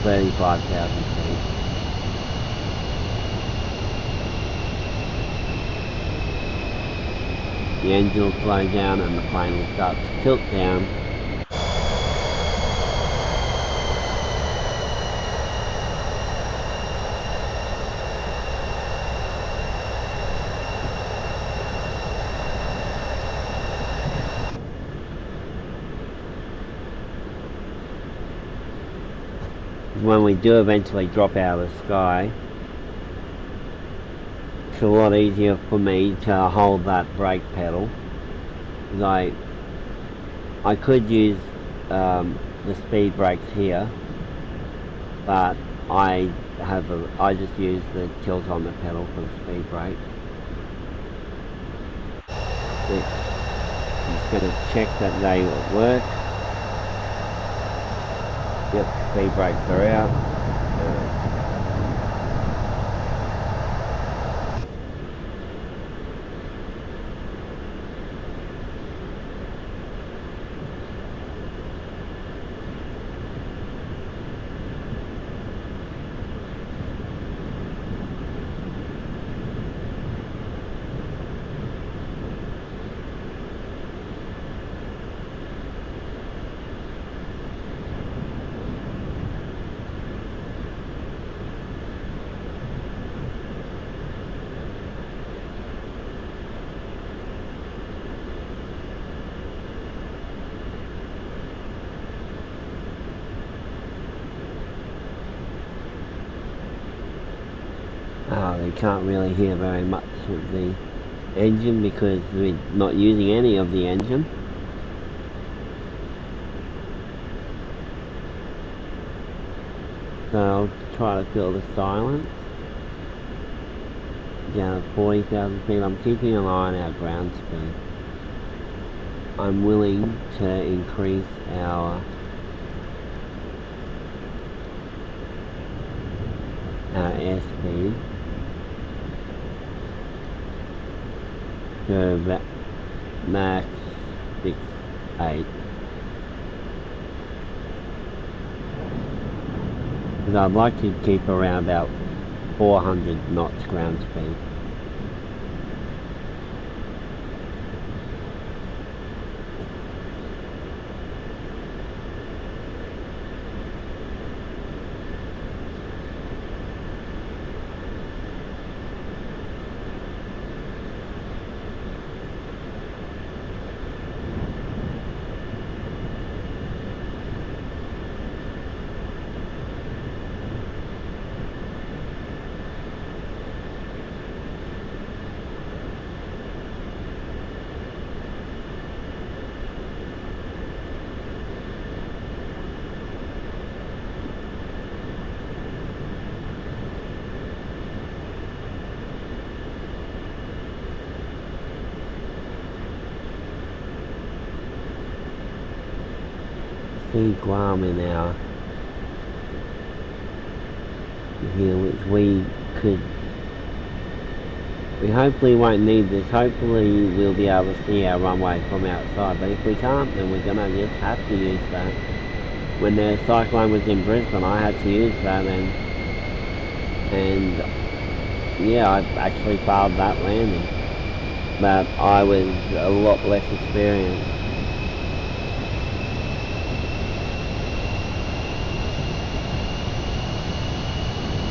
35,000 feet. The engine will slow down and the plane will start to tilt down. When we do eventually drop out of the sky, it's a lot easier for me to hold that brake pedal. I could use the speed brakes here, but I just use the tilt on the pedal for the speed brake. I'm just going to check that they work. Yep, speed brakes are out. You can't really hear very much of the engine because we're not using any of the engine. So I'll try to fill the silence. Down at 40,000 feet, I'm keeping an eye on our ground speed. I'm willing to increase our airspeed to about max 6-8. Because I'd like to keep around about 400 knots ground speed. see Guam in our here, which we hopefully won't need this. Hopefully we'll be able to see our runway from outside, but if we can't, then we're gonna just have to use that. When the cyclone was in Brisbane, I had to use that, and yeah, I actually failed that landing, but I was a lot less experienced.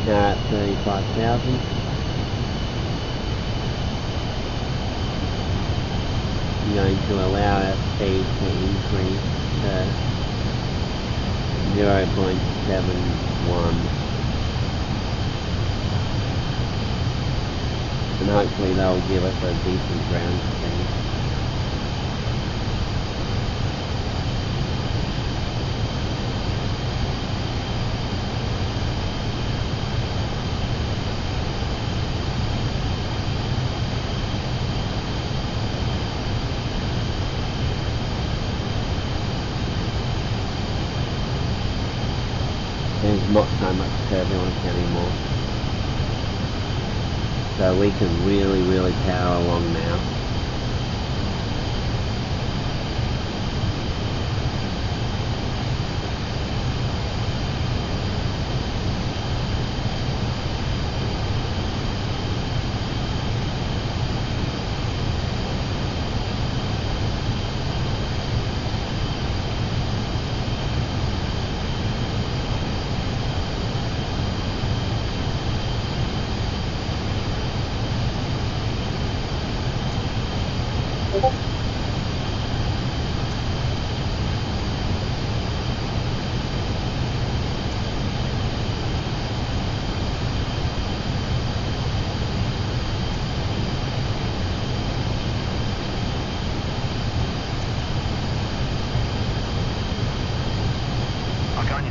Now at 35,000. I'm going to allow our speed to increase to 0.71, and hopefully they'll give us a decent ground speed. There's not so much turbulence anymore, so we can really power along now.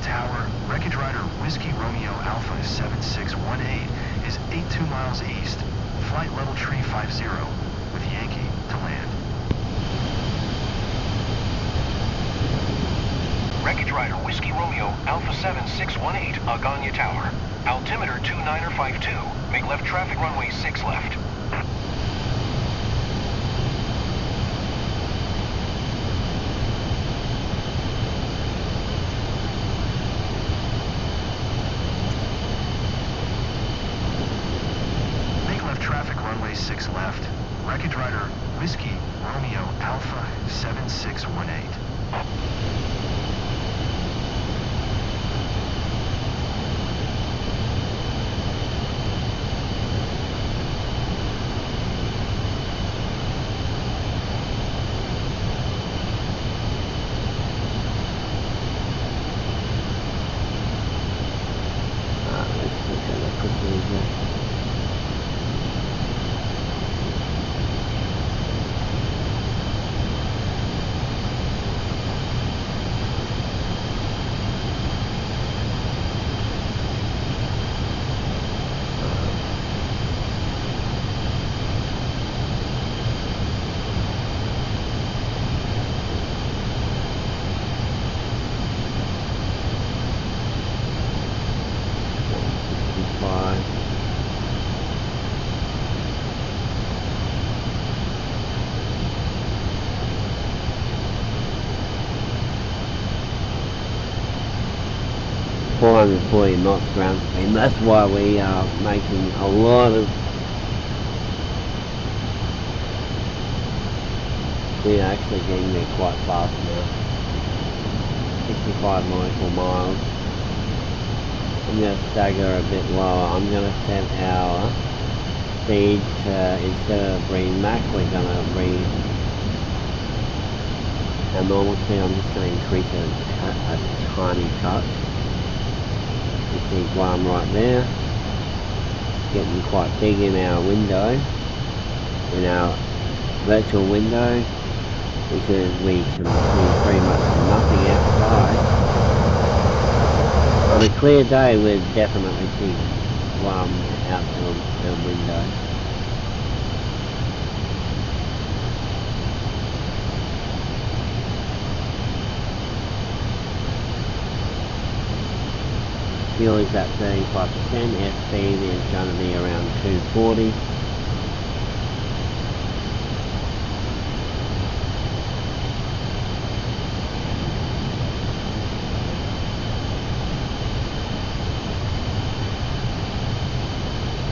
Tower, Wreckage Rider Whiskey Romeo Alpha 7618 is 82 miles east, flight level tree 50, with Yankee to land. Wreckage Rider Whiskey Romeo Alpha 7618, Agana Tower. Altimeter 2952, make left traffic runway 6 left. Traffic runway 6 left. Wreckage Rider Whiskey Romeo Alpha 7618.
Let's look at the procedure. Fine. 440 knots ground speed. That's why we are making a lot of. We are actually getting there quite fast now. 65 nautical miles. I'm going to stagger a bit lower. I'm going to set our speed to, instead of breathe Mach, we're going to breathe our normal speed. I'm just going to increase it a tiny touch. You see Guam right there, getting quite big in our window, in our virtual window, because we can see pretty much nothing outside. On a clear day, we'd definitely see Guam out the window. Fuel is at 35%, airspeed is going to be around 240.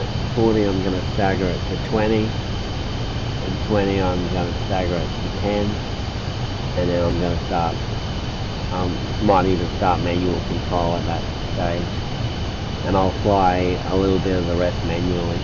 At 40 I'm going to stagger it to 20, and 20 I'm going to stagger it to 10, and then I'm going to start, might even start manual control at that stage, and I'll fly a little bit of the rest manually.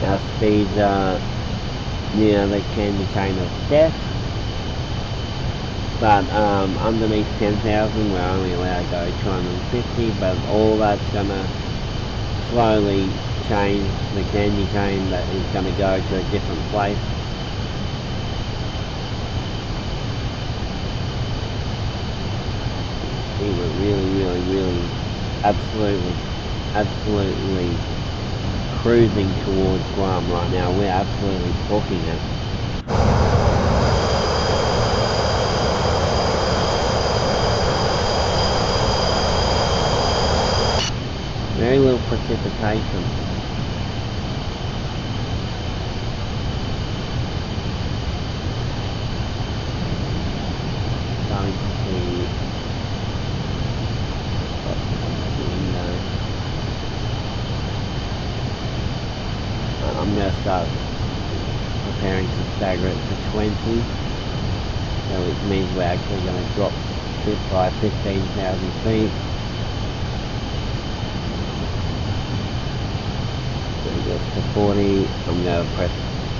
Our speeds are near the candy cane of death, but underneath 10,000 we're only allowed to go 250, but all that's going to slowly change the candy cane that is going to go to a different place. We were really absolutely cruising towards Guam right now. We're absolutely booking it. Very little precipitation. Starting to see I'm going to start preparing to stagger it to 20, so which means we're actually going to drop it by 15,000 feet. When it gets to 40, I'm going to press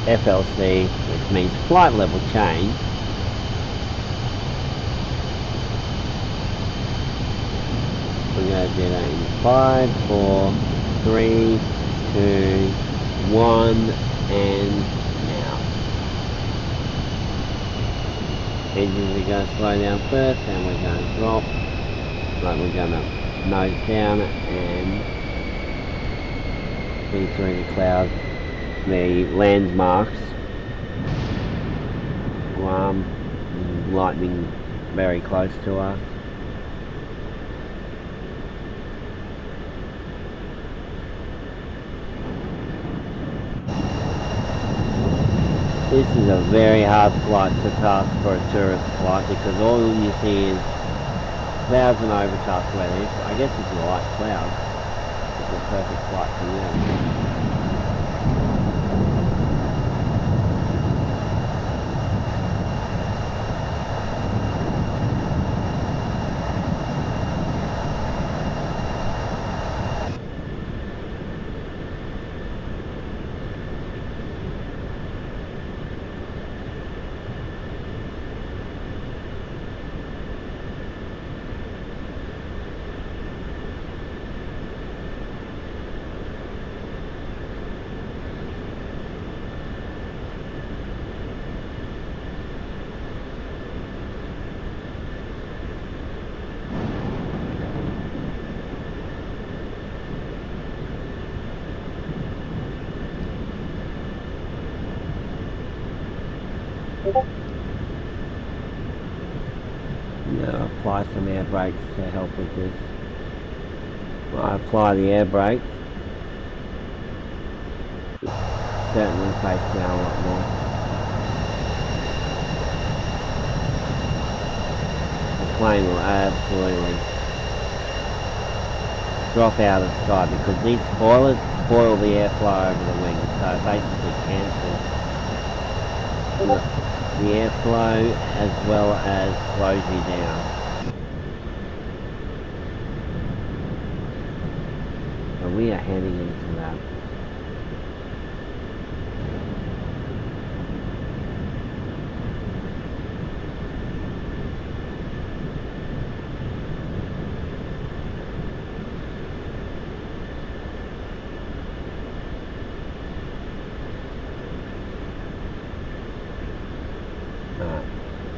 FLC, which means flight level change. We're going to do that in 5, 4, 3, 2, 1, and now. Engines are going to slow down first, and we're going to drop. Like we're going to nose down and see through the clouds the landmarks. Guam, lightning very close to us. This is a very hard flight to pass for a tourist flight because all you see is clouds and overcast weather. I guess if you like clouds, it's a perfect flight for you. Now apply some air brakes to help with this. When I apply the air brakes, it certainly face down a lot more. The plane will absolutely drop out of the sky because these spoilers spoil the airflow over the wings, so it basically cancels the airflow as well as slows you down. So we are heading into that.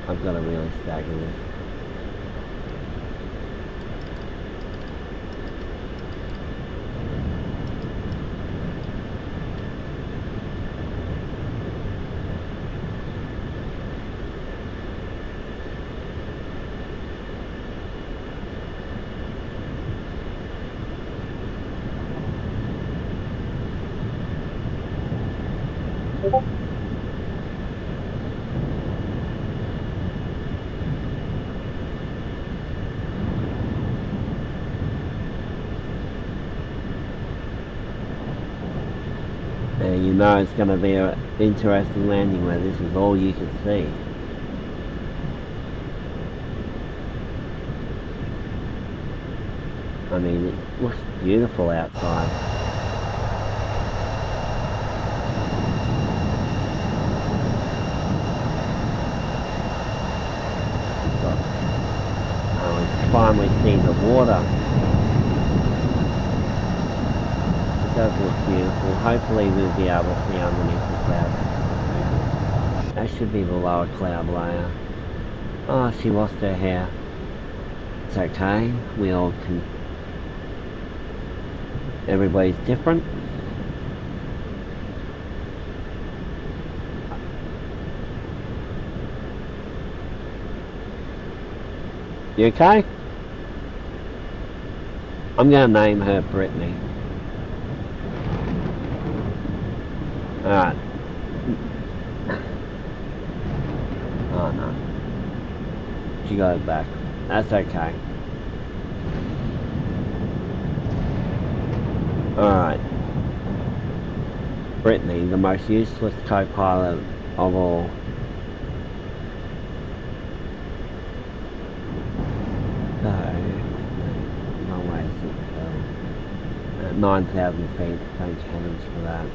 I've got to really stagger this. And you know it's going to be an interesting landing where this is all you can see. I mean, it looks beautiful outside. Oh, we can finally see the water. It does look beautiful. Hopefully we'll be able to see underneath the clouds. That should be the lower cloud layer. Oh, she lost her hair. It's okay. We all can... Everybody's different. You okay? I'm gonna name her Brittany. Alright. Oh no. She got it back. That's okay. Alright. Brittany, the most useless co-pilot of all. So, runway 6 at 9,000 feet, thank heavens for that.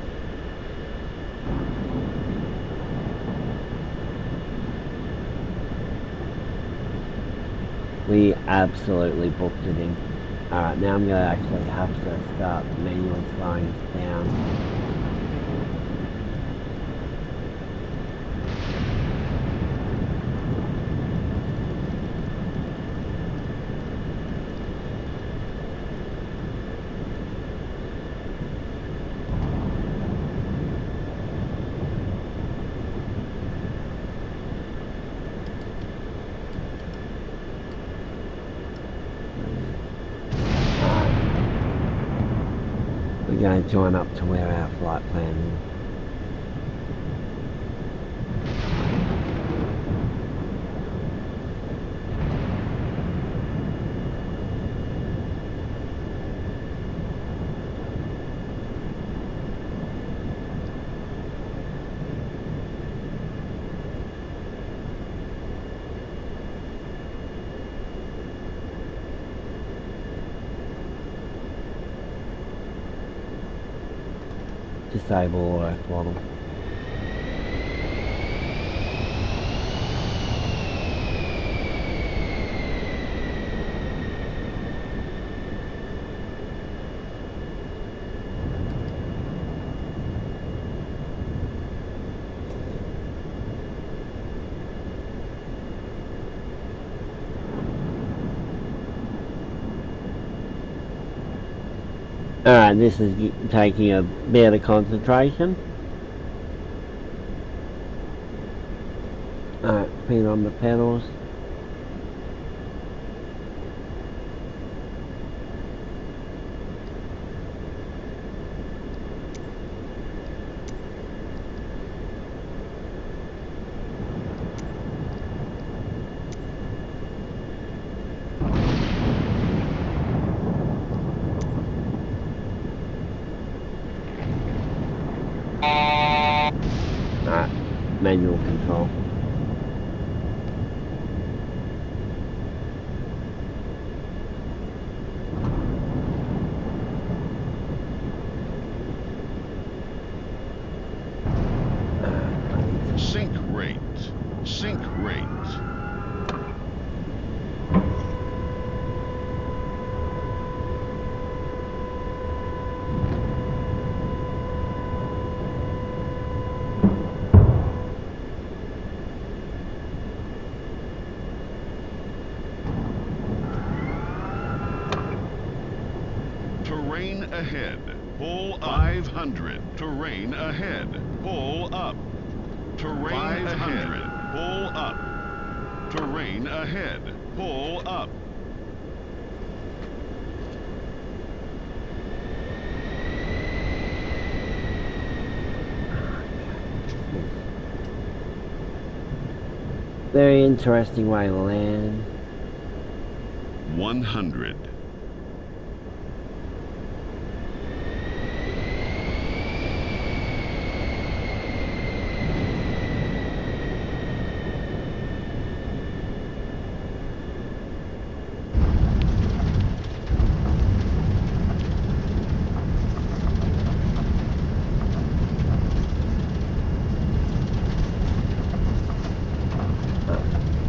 We absolutely booked it in. Alright, now I'm going to actually have to start manually slowing down. We're going to join up to where our flight plan is. Disable auto throttle. Alright, this is taking a bit of concentration. Alright, feet on the pedals. Alright, manual control.
Sync rate. Sync rate. Pull up. 500. Terrain ahead. Pull up. Terrain 500. Ahead. Pull up. Terrain ahead. Pull up.
Very interesting way to land.
100.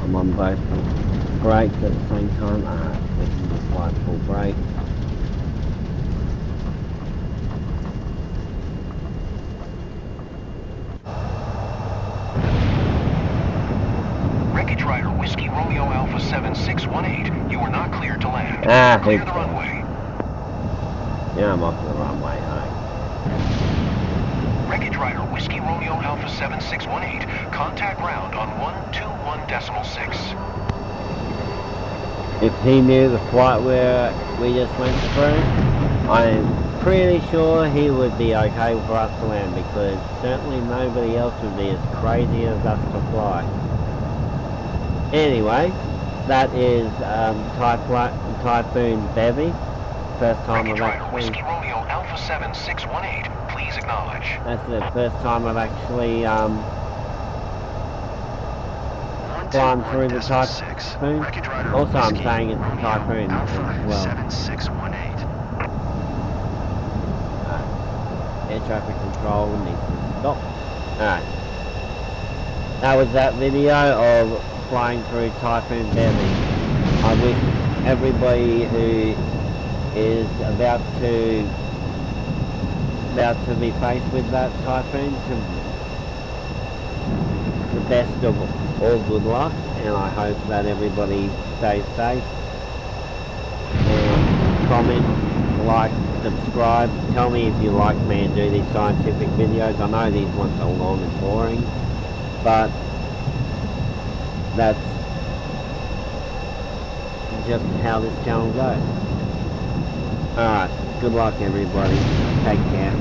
I'm on both brakes at the same time. We can just apply full brake.
Wreckage Rider Whiskey Romeo Alpha 7618, you are not cleared to land. Clear the runway.
Yeah, I'm off the runway, alright.
Wreckage Rider Whiskey Romeo Alpha 7618, contact ground on 121.6.
If he knew the flight where we just went through, I'm pretty sure he would be okay for us to land, because certainly nobody else would be as crazy as us to fly. Anyway, that is Typhoon Bavi. First time I've actually...
Whiskey Romeo Alpha 7618, please acknowledge.
That's the first time I've actually flown through the Typhoon. Also, I'm saying it's a Typhoon as well.
7618.
Air traffic control needs to stop. Alright. That was that video of flying through Typhoon Bavi. I wish everybody who is about to be faced with that typhoon the best of all good luck, and I hope that everybody stays safe. And comment, like, subscribe. Tell me if you like me and do these scientific videos. I know these ones are long and boring, but that's just how this channel goes. Alright, good luck everybody. Take care.